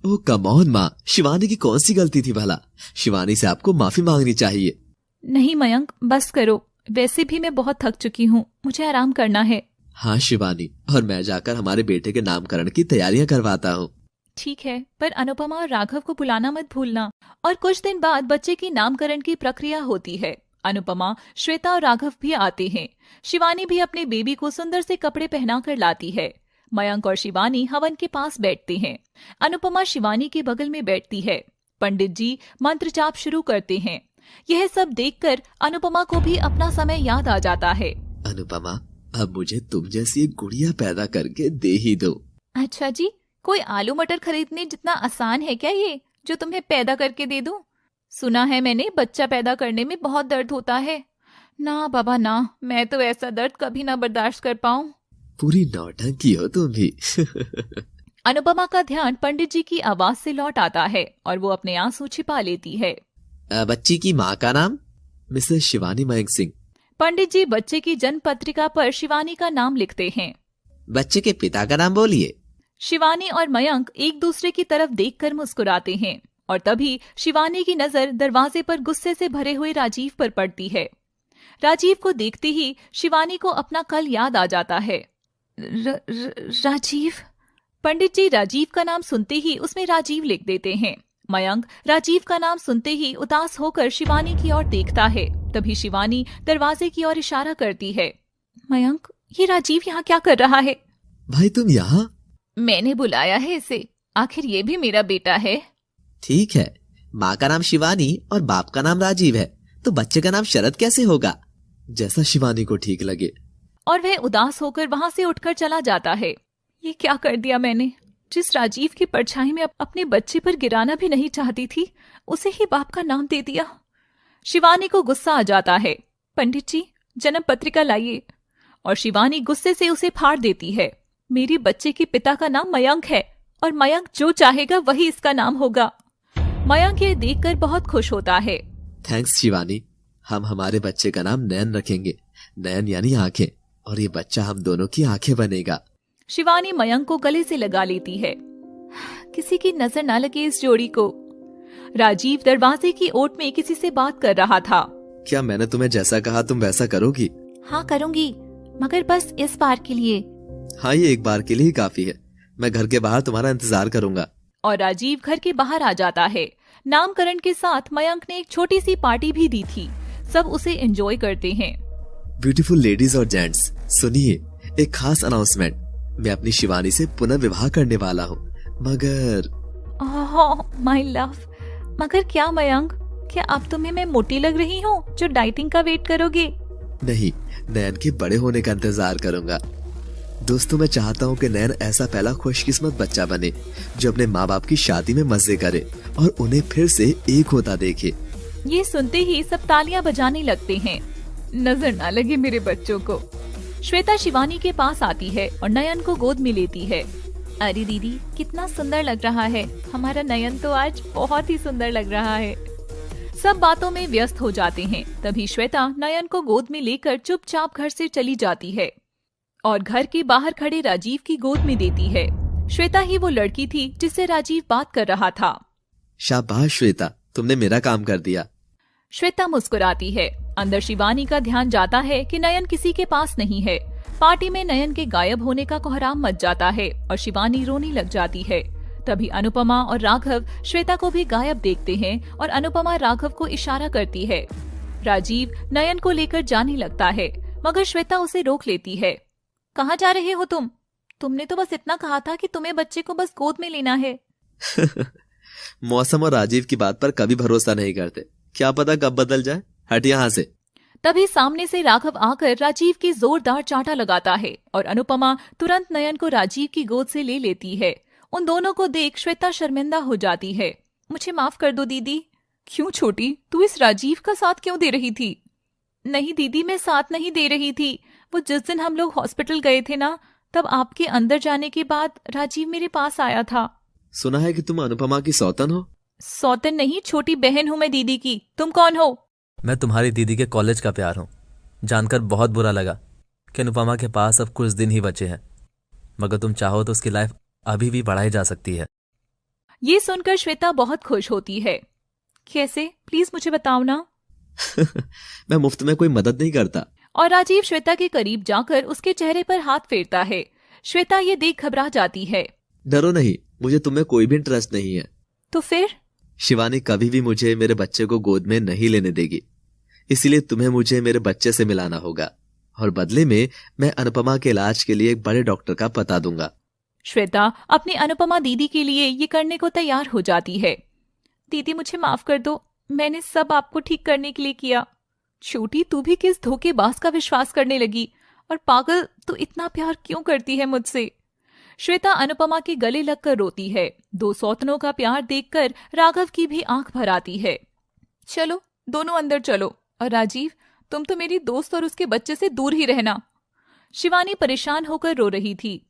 ओह कम ऑन माँ, शिवानी की कौन सी गलती थी भला? शिवानी से आपको माफी मांगनी चाहिए। नहीं मयंक, बस करो। वैसे भी मैं बहुत थक चुकी हूँ, मुझे आराम करना है। हाँ शिवानी, और मैं जाकर हमारे बेटे के नामकरण की तैयारियां करवाता हूँ। ठीक है, पर अनुपमा और राघव को बुलाना मत भूलना। और कुछ दिन बाद बच्चे की नामकरण की प्रक्रिया होती है। अनुपमा, श्वेता और राघव भी आते हैं। शिवानी भी अपने बेबी को सुंदर से कपड़े पहनाकर लाती है। मयंक और शिवानी हवन के पास बैठते हैं। अनुपमा शिवानी के बगल में बैठती है। पंडित जी मंत्र जाप शुरू करते हैं। यह सब देखकर अनुपमा को भी अपना समय याद आ जाता है। अनुपमा, अब मुझे तुम जैसी एक गुड़िया पैदा करके दे ही दो। अच्छा जी, कोई आलू मटर खरीदने जितना आसान है क्या ये, जो तुम्हें पैदा करके दे दूं? सुना है मैंने, बच्चा पैदा करने में बहुत दर्द होता है। ना बाबा ना, मैं तो ऐसा दर्द कभी ना बर्दाश्त कर पाऊं। पूरी नौटंकी हो तुम भी। अनुपमा का ध्यान पंडित जी की आवाज से लौट आता है और वो अपने आंसू छिपा लेती है। बच्ची की माँ का नाम? मिसेस शिवानी मयंक सिंह। पंडित जी बच्चे की जन्म पत्रिका पर शिवानी का नाम लिखते हैं। बच्चे के पिता का नाम बोलिए। शिवानी और मयंक एक दूसरे की तरफ देखकर मुस्कुराते हैं और तभी शिवानी की नजर दरवाजे पर गुस्से से भरे हुए राजीव पर पड़ती है। राजीव को देखते ही शिवानी को अपना कल याद आ जाता है। राजीव। पंडित जी राजीव का नाम सुनते ही उसमें राजीव लिख देते हैं। मयंक राजीव का नाम सुनते ही उदास होकर शिवानी की ओर देखता है। तभी शिवानी दरवाजे की ओर इशारा करती है। मयंक, ये राजीव यहाँ क्या कर रहा है? भाई तुम यहाँ? मैंने बुलाया है इसे, आखिर ये भी मेरा बेटा है। ठीक है, माँ का नाम शिवानी और बाप का नाम राजीव है, तो बच्चे का नाम शरद कैसे होगा? जैसा शिवानी को ठीक लगे। और वह उदास होकर वहां से उठकर चला जाता है। ये क्या कर दिया मैंने? जिस राजीव की परछाई में अपने बच्चे पर गिराना भी नहीं चाहती थी, उसे ही बाप का नाम दे दिया। शिवानी को गुस्सा आ जाता है। पंडित जी, जन्म पत्रिका लाइए। और शिवानी गुस्से से उसे फाड़ देती है। मेरे बच्चे के पिता का नाम मयंक है और मयंक जो चाहेगा वही इसका नाम होगा। मयंक ये देखकर बहुत खुश होता है। थैंक्स शिवानी, हम हमारे बच्चे का नाम नयन रखेंगे। नयन यानी आंखें, और ये बच्चा हम दोनों की आंखें बनेगा। शिवानी मयंक को गले से लगा लेती है। किसी की नजर ना लगे इस जोड़ी को। राजीव दरवाजे की ओट में किसी से बात कर रहा था। क्या मैंने तुम्हें जैसा कहा तुम वैसा करोगी? हाँ करूंगी, मगर बस इस बार के लिए। हाँ, ये एक बार के लिए ही काफी है। मैं घर के बाहर तुम्हारा इंतजार करूंगा। और राजीव घर के बाहर आ जाता है। नामकरण के साथ मयंक ने एक छोटी सी पार्टी भी दी थी। सब उसे एंजॉय करते हैं। ब्यूटीफुल लेडीज और जेंट्स, सुनिए एक खास अनाउंसमेंट। मैं अपनी शिवानी से पुनर्विवाह करने वाला हूँ, मगर माय लव, मगर क्या मयंक, क्या अब तुम्हें मैं मोटी लग रही हूँ जो डाइटिंग का वेट करोगे? नहीं, नयन के बड़े होने का इंतजार करूंगा। दोस्तों, मैं चाहता हूँ कि नयन ऐसा पहला खुशकिस्मत बच्चा बने जो अपने माँ बाप की शादी में मजे करे और उन्हें फिर से एक होता देखे। ये सुनते ही सब तालियां बजाने लगते हैं। नजर ना लगे मेरे बच्चों को। श्वेता शिवानी के पास आती है और नयन को गोद में लेती है। अरे दीदी, कितना सुंदर लग रहा है। हमारा नयन तो आज बहुत ही सुंदर लग रहा है। सब बातों में व्यस्त हो जाते हैं। तभी श्वेता नयन को गोद में लेकर चुपचाप घर से चली जाती है और घर के बाहर खड़े राजीव की गोद में देती है। श्वेता ही वो लड़की थी जिससे राजीव बात कर रहा था। शाबाश श्वेता, तुमने मेरा काम कर दिया। श्वेता मुस्कुराती है। अंदर शिवानी का ध्यान जाता है कि नयन किसी के पास नहीं है। पार्टी में नयन के गायब होने का कोहराम मच जाता है और शिवानी रोने लग जाती है। तभी अनुपमा और राघव श्वेता को भी गायब देखते हैं और अनुपमा राघव को इशारा करती है। राजीव नयन को लेकर जाने लगता है, मगर श्वेता उसे रोक लेती है। कहाँ जा रहे हो तुम? तुमने तो बस इतना कहा था कि तुम्हें बच्चे को बस गोद में लेना है। मौसम और राजीव की बात पर कभी भरोसा नहीं करते, क्या पता कब बदल जाए। हट यहाँ से। तभी सामने से राघव आकर राजीव की जोरदार चांटा लगाता है और अनुपमा तुरंत नयन को राजीव की गोद से ले लेती है। उन दोनों को देख श्वेता शर्मिंदा हो जाती है। मुझे माफ कर दो दीदी। क्यों छोटी, तू इस राजीव का साथ क्यों दे रही थी? नहीं दीदी, मैं साथ नहीं दे रही थी। वो जिस दिन हम लोग हॉस्पिटल गए थे ना, तब आपके अंदर जाने के बाद राजीव मेरे पास आया था। सुना है कि तुम अनुपमा की सौतन हो। सौतन नहीं, छोटी बहन हूँ मैं दीदी की। तुम कौन हो? मैं तुम्हारी दीदी के कॉलेज का प्यार हूँ। जानकर बहुत बुरा लगा कि अनुपमा के पास अब कुछ दिन ही बचे हैं, मगर तुम चाहो तो उसकी लाइफ अभी भी बढ़ाई जा सकती है। ये सुनकर श्वेता बहुत खुश होती है। कैसे, प्लीज मुझे बताओ ना। मैं मुफ्त में कोई मदद नहीं करता। और राजीव श्वेता के करीब जाकर उसके चेहरे पर हाथ फेरता है। श्वेता ये देख घबरा जाती है। डरो नहीं, मुझे तुम्हें कोई भी इंटरेस्ट नहीं है। तो फिर? शिवानी कभी भी मुझे मेरे बच्चे को गोद में नहीं लेने देगी, इसलिए तुम्हें मुझे मेरे बच्चे से मिलाना होगा और बदले में मैं अनुपमा के इलाज के लिए एक बड़े डॉक्टर का पता दूंगा। श्वेता अपनी अनुपमा दीदी के लिए ये करने को तैयार हो जाती है। दीदी मुझे माफ कर दो, मैंने सब आपको ठीक करने के लिए किया। छोटी, तू भी किस धोखेबाज का विश्वास करने लगी? और पागल, तू इतना प्यार क्यों करती है मुझसे? श्वेता अनुपमा के गले लगकर रोती है। दो सौतनों का प्यार देखकर राघव की भी आंख भर आती है। चलो दोनों अंदर चलो, और राजीव तुम तो मेरी दोस्त और उसके बच्चे से दूर ही रहना। शिवानी परेशान होकर रो रही थी।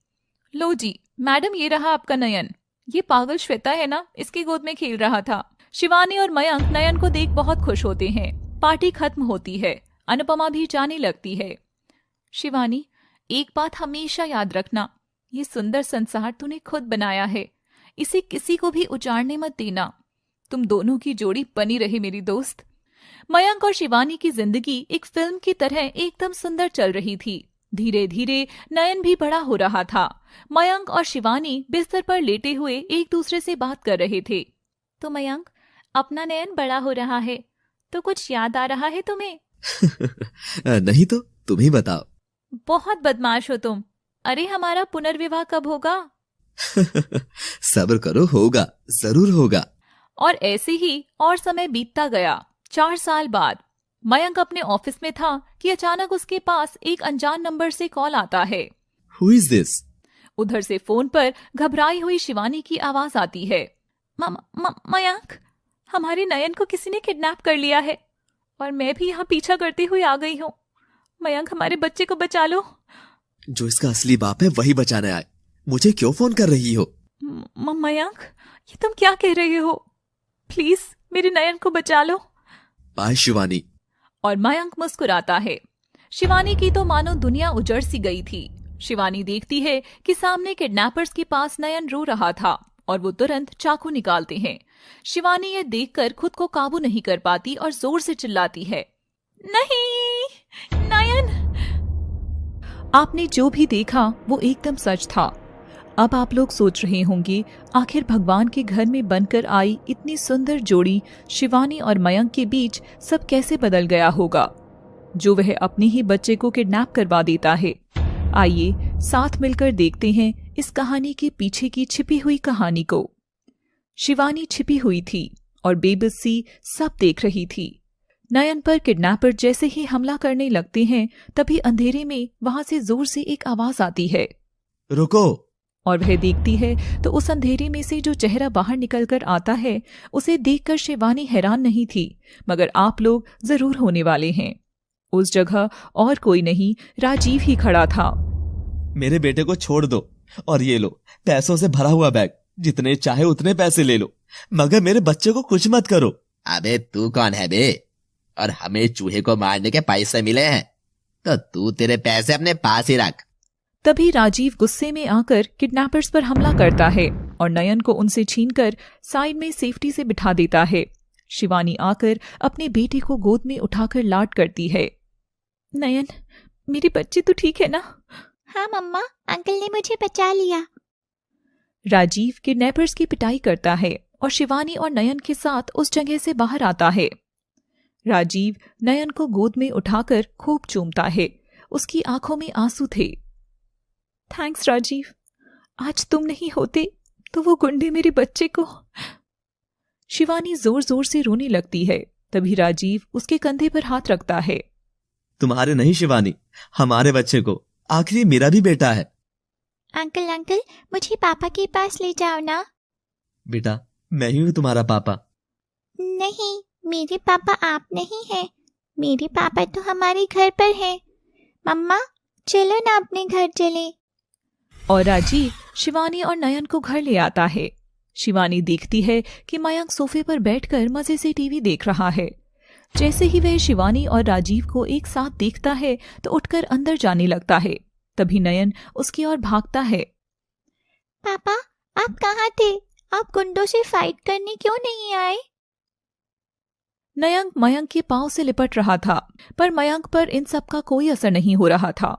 लो जी मैडम, ये रहा आपका नयन। ये पागल श्वेता है ना, इसकी गोद में खेल रहा था। शिवानी और मयंक नयन को देख बहुत खुश होते हैं। पार्टी खत्म होती है। अनुपमा भी जाने लगती है। शिवानी, एक बात हमेशा याद रखना, ये सुंदर संसार तूने खुद बनाया है, इसे किसी को भी उजाड़ने मत देना। तुम दोनों की जोड़ी बनी रहे मेरी दोस्त। मयंक और शिवानी की जिंदगी एक फिल्म की तरह एकदम सुंदर चल रही थी। धीरे धीरे नयन भी बड़ा हो रहा था। मयंक और शिवानी बिस्तर पर लेटे हुए एक दूसरे से बात कर रहे थे। तो मयंक, अपना नयन बड़ा हो रहा है, तो कुछ याद आ रहा है तुम्हें? नहीं तो तुम ही बताओ। बहुत बदमाश हो तुम। अरे हमारा पुनर्विवाह कब होगा? सब्र करो, होगा, जरूर होगा। और ऐसे ही और समय बीतता गया। 4 साल बाद मयंक अपने ऑफिस में था कि अचानक उसके पास एक अनजान नंबर से कॉल आता है। Who is this? उधर से फोन पर घबराई हुई शिवानी की आवाज आती है। मयंक, हमारे नयन को किसी ने किडनैप कर लिया है और मैं भी यहाँ पीछा करती हुई आ गई हूँ। मयंक, हमारे बच्चे को बचा लो। जो इसका असली बाप है वही बचाने आए। मुझे क्यों फोन कर रही हो? मयंक, ये तुम क्या कह रहे हो? प्लीज मेरे नयन को बचा लो। बाय शिवानी। और मयंक मुस्कुराता है। शिवानी की तो मानो दुनिया उजड़ सी गई थी। शिवानी देखती है कि सामने किडनैपर्स के पास नयन रो रहा था और वो तुरंत चाकू निकालते हैं। शिवानी ये देखकर खुद को काबू नहीं कर पाती और जोर से चिल्लाती है, नहीं, नयन। आपने जो भी देखा वो एकदम सच था। अब आप लोग सोच रहे होंगे, आखिर भगवान के घर में बनकर आई इतनी सुंदर जोड़ी शिवानी और मयंक के बीच सब कैसे बदल गया होगा, जो वह अपने ही बच्चे को किडनैप करवा देता है। आइए साथ मिलकर देखते हैं इस कहानी के पीछे की छिपी हुई कहानी को। शिवानी छिपी हुई थी और बेबस सी सब देख रही थी। नयन पर किडनैपर जैसे ही हमला करने लगते हैं, तभी अंधेरे में वहां से जोर से एक आवाज आती है, रुको। और वह देखती है तो उस अंधेरे में से जो चेहरा बाहर निकलकर आता है, उसे देखकर शिवानी हैरान नहीं थी, मगर आप लोग जरूर होने वाले हैं। उस जगह और कोई नहीं, राजीव ही खड़ा था। मेरे बेटे को छोड़ दो और ये लो पैसों से भरा हुआ बैग, जितने चाहे उतने पैसे ले लो, मगर मेरे बच्चे को कुछ मत करो। अबे तू कौन है बे? और हमें चूहे को मारने के पैसे मिले हैं, तो तू तेरे पैसे अपने पास ही रख। तभी राजीव गुस्से में आकर किडनैपर्स पर हमला करता है और नयन को उनसे छीनकर साइड में सेफ्टी से बिठा देता है। शिवानी आकर अपने बेटे को गोद में उठाकर लाड करती है। नयन, मेरे बच्चे तो ठीक है ना? हाँ मम्मा, अंकल ने मुझे बचा लिया। राजीव किडनैपर्स की पिटाई करता है और शिवानी और नयन के साथ उस जगह से बाहर आता है। राजीव नयन को गोद में उठाकर खूब चूमता है। उसकी आंखों में आंसू थे। थैंक्स राजीव, आज तुम नहीं होते तो वो गुंडे मेरे बच्चे को। शिवानी जोर जोर से रोने लगती है। तभी राजीव उसके कंधे पर हाथ रखता है। तुम्हारे नहीं शिवानी, हमारे बच्चे को, आखिर मेरा भी बेटा है। अंकल, मुझे पापा के पास ले जाओ ना। बेटा, मैं ही हूँ तुम्हारा पापा। नहीं, मेरे पापा आप नहीं हैं। मेरे पापा तो हमारे घर पर हैं। मम्मा, चलो ना अपने घर चले। और राजीव शिवानी और नयन को घर ले आता है। शिवानी देखती है कि मयंक सोफे पर बैठकर मजे से टीवी देख रहा है। जैसे ही वह शिवानी और राजीव को एक साथ देखता है तो उठकर अंदर जाने लगता है। तभी नयन उसकी ओर भागता है। पापा, आप कहाँ थे? आप गुंडों से फाइट करने क्यों नहीं आए? नयन मयंक के पांव से लिपट रहा था, पर मयंक पर इन सब का कोई असर नहीं हो रहा था।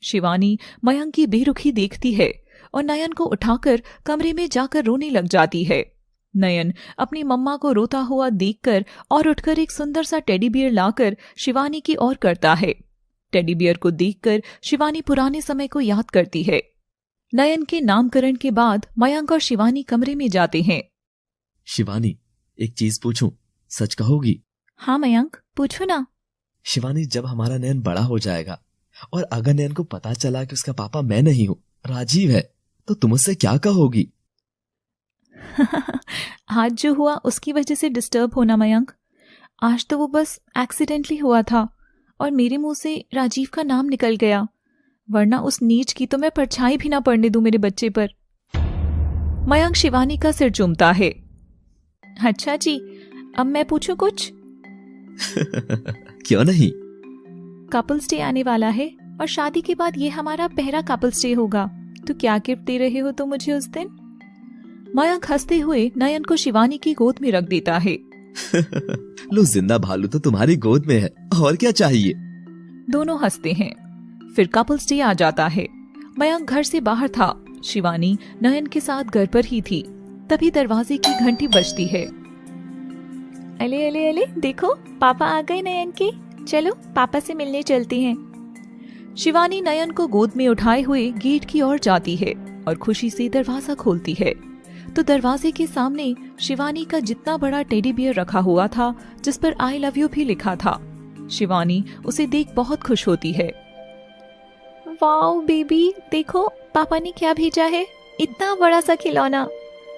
शिवानी मयंक की बेरुखी देखती है और नयन को उठाकर कमरे में जाकर रोने लग जाती है। नयन अपनी मम्मा को रोता हुआ देखकर और उठकर एक सुंदर सा टेडी बियर लाकर शिवानी की ओर करता है। टेडी बियर को देखकर शिवानी पुराने समय को याद करती है। नयन के नामकरण के बाद मयंक और शिवानी कमरे में जाते हैं। शिवानी, एक चीज पूछूं, सच कहोगी? हाँ मयंक, पूछो ना। शिवानी, जब हमारा नयन बड़ा हो जाएगा और अगर नयन को पता चला कि उसका पापा मैं नहीं हूँ, राजीव है, तो तुम उससे क्या कहोगी? आज जो हुआ उसकी वजह से डिस्टर्ब होना मयंक। आज तो वो बस एक्सीडेंटली हुआ था और मेरे मुंह से राजीव का नाम निकल गया, वरना उस नीच की तो मैं परछाई भी ना पड़ने दूं मेरे बच्चे पर। मयंक शिवानी का सिर चूमता है। अच्छा जी, अब मैं पूछूं कुछ? क्यों नहीं? कपल्स डे आने वाला है और शादी के बाद ये हमारा पहला कपल्स डे होगा, तो क्या गिफ्ट दे रहे हो तुम मुझे उस दिन? मयंक हंसते हुए नयन को शिवानी की गोद में रख देता है। लो, जिंदा भालू तो तुम्हारी गोद में है, और क्या चाहिए? दोनों हंसते हैं। फिर कपल्स डे आ जाता है। मयंक घर से बाहर था। शिवानी नयन के साथ घर पर ही थी। तभी दरवाजे की घंटी बजती है। अले अले अले, देखो पापा आ गए नयन के, चलो पापा से मिलने चलते हैं। शिवानी नयन को गोद में उठाए हुए गेट की ओर जाती है और खुशी से दरवाजा खोलती है तो दरवाजे के सामने शिवानी का जितना बड़ा टेडी बियर रखा हुआ था, जिस पर आई लव यू भी लिखा था। शिवानी उसे देख बहुत खुश होती है। वाओ बेबी, देखो पापा ने क्या भेजा है, इतना बड़ा सा खिलौना।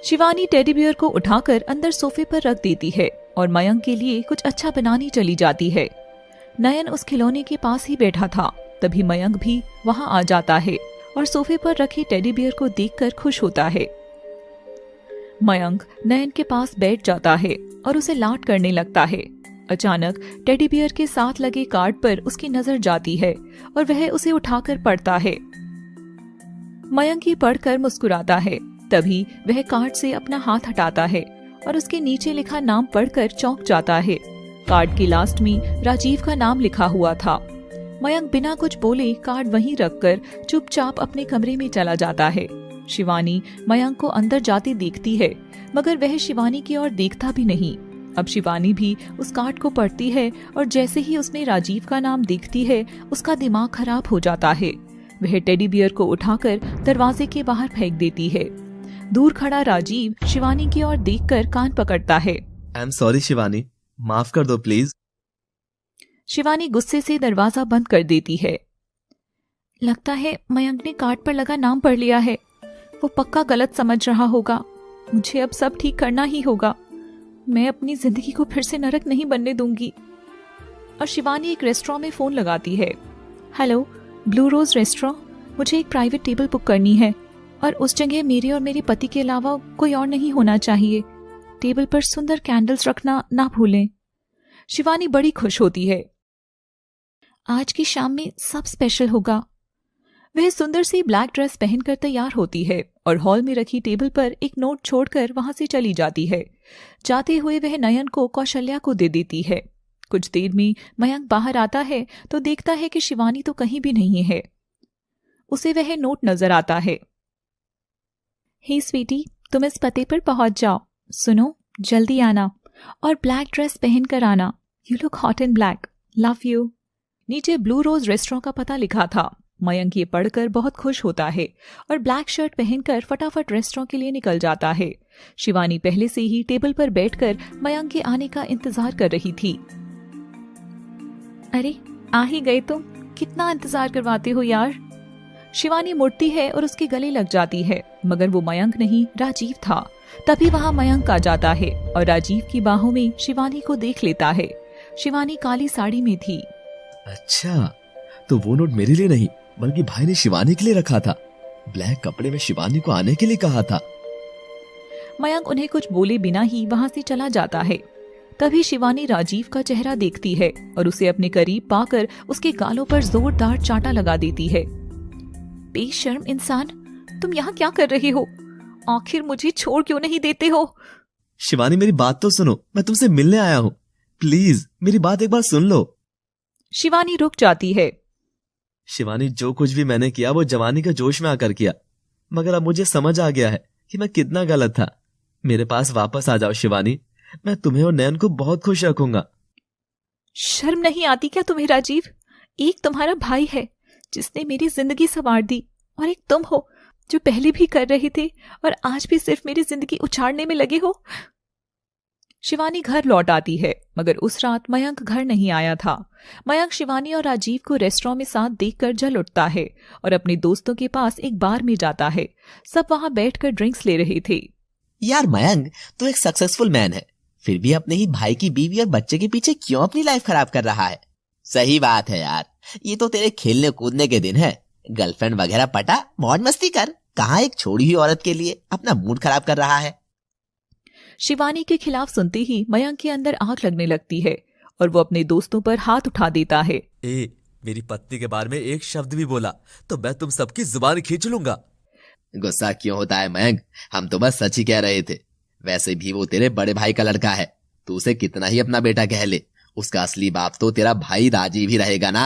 शिवानी टेडी बियर को उठाकर अंदर सोफे पर रख देती है और मयंक के लिए कुछ अच्छा बनाने चली जाती है। नयन उस खिलौने के पास ही बैठा था, तभी मयंक भी वहां आ जाता है और सोफे पर रखे टेडी बियर को देखकर खुश होता है। मयंक नयन के पास बैठ जाता है और उसे लाड करने लगता है। अचानक टेडी बियर के साथ लगे कार्ड पर उसकी नजर जाती है और वह उसे उठाकर पढ़ता है। मयंक ये पढ़कर मुस्कुराता है। तभी वह कार्ड से अपना हाथ हटाता है और उसके नीचे लिखा नाम पढ़कर चौंक जाता है। कार्ड की लास्ट में राजीव का नाम लिखा हुआ था। मयंक बिना कुछ बोले कार्ड वहीं रखकर चुपचाप अपने कमरे में चला जाता है। शिवानी मयंक को अंदर जाते देखती है, मगर वह शिवानी की ओर देखता भी नहीं। अब शिवानी भी उस कार्ड को पढ़ती है और जैसे ही उसमें राजीव का नाम देखती है, उसका दिमाग खराब हो जाता है। वह टेडी बियर को उठाकर दरवाजे के बाहर फेंक देती है। दूर खड़ा राजीव शिवानी की ओर देखकर कान पकड़ता है। आई एम सॉरी शिवानी, माफ कर दो प्लीज। शिवानी गुस्से से दरवाजा बंद कर देती है। लगता है मयंक ने कार्ड पर लगा नाम पढ़ लिया है। वो पक्का गलत समझ रहा होगा। मुझे अब सब ठीक करना ही होगा। मैं अपनी जिंदगी को फिर से नरक नहीं बनने दूंगी। और शिवानी एक रेस्टोरेंट में फोन लगाती है। हेलो, ब्लू रोज रेस्टोरेंट, मुझे एक प्राइवेट टेबल बुक करनी है और उस जगह मेरे और मेरे पति के अलावा कोई और नहीं होना चाहिए। टेबल पर सुंदर कैंडल्स रखना ना भूलें। शिवानी बड़ी खुश होती है। आज की शाम में सब स्पेशल होगा। वह सुंदर सी ब्लैक ड्रेस पहनकर तैयार होती है और हॉल में रखी टेबल पर एक नोट छोड़कर वहां से चली जाती है। जाते हुए वह नयन को कौशल्या को दे देती है। कुछ देर में मयंक बाहर आता है तो देखता है कि शिवानी तो कहीं भी नहीं है। उसे वह नोट नजर आता है। हे स्वीटी, तुम इस पते पर पहुंच जाओ। सुनो, जल्दी आना और ब्लैक ड्रेस पहन कर आना। You look hot in black. Love you. नीचे ब्लू रोज रेस्टोरेंट का पता लिखा था। मयंक ये पढ़कर बहुत खुश होता है और ब्लैक शर्ट पहनकर फटाफट रेस्टोरेंट के लिए निकल जाता है। शिवानी पहले से ही टेबल पर बैठकर मयंक के आने का इंतजार कर रही थी। अरे, आ ही गए तुम। कितना इंतजार करवाते हो यार। शिवानी मुड़ती है और उसके गले लग जाती है, मगर वो मयंक नहीं राजीव था। तभी वहां मयंक आ जाता है और राजीव की बाहों में शिवानी को देख लेता है। शिवानी काली साड़ी में थी। अच्छा, तो वो नोट मेरे लिए नहीं बल्कि भाई ने शिवानी के लिए रखा था। ब्लैक कपड़े में शिवानी को आने के लिए कहा था। मयंक उन्हें कुछ बोले बिना ही वहां से चला जाता है। तभी शिवानी राजीव का चेहरा देखती है और उसे अपने करीब पाकर उसके गालों पर जोरदार चांटा लगा देती है। बेशर्म इंसान, तुम यहाँ क्या कर रहे हो? आखिर मुझे छोड़ क्यों नहीं देते हो? शिवानी, मेरी बात तो सुनो, मैं तुमसे मिलने आया हूँ। प्लीज मेरी बात एक बार सुन लो। शिवानी रुक जाती है। शिवानी, जो कुछ भी मैंने किया वो जवानी के जोश में आकर किया, मगर अब मुझे समझ आ गया है कि मैं कितना गलत था। मेरे पास वापस आ जाओ शिवानी, मैं तुम्हें और नयन को बहुत खुश रखूंगा। शर्म नहीं आती क्या तुम्हें राजीव? एक तुम्हारा भाई है जिसने मेरी जिंदगी संवार दी, और एक तुम हो जो पहले भी कर रहे थे और आज भी सिर्फ मेरी जिंदगी उछाड़ने में लगे हो। शिवानी घर लौट आती है, मगर उस रात मयंक घर नहीं आया था। मयंक शिवानी और राजीव को रेस्टोरेंट में साथ देखकर जल उठता है और अपने दोस्तों के पास एक बार में जाता है। सब वहां बैठकर ड्रिंक्स ले रहे थे। यार मयंक, तू एक सक्सेसफुल मैन है, फिर भी अपने ही भाई की बीवी और बच्चे के पीछे क्यों अपनी लाइफ खराब कर रहा है? सही बात है यार, ये तो तेरे खेलने कूदने के दिन है। गर्लफ्रेंड वगैरह पटा, मौज मस्ती कर। कहाँ एक छोड़ी हुई औरत के लिए अपना मूड खराब कर रहा है? शिवानी के खिलाफ सुनते ही मयंक के अंदर आग लगने लगती है और वो अपने दोस्तों पर हाथ उठा देता है। मेरी पत्नी के बारे में एक शब्द भी बोला तो मैं तुम सबकी जुबान खींच लूंगा। गुस्सा क्यों होता है मयंक? हम तो बस सच ही कह रहे थे। वैसे भी वो तेरे बड़े भाई का लड़का है, तू उसे कितना ही अपना बेटा कह ले, उसका असली बाप तो तेरा भाई राजीव ही रहेगा ना।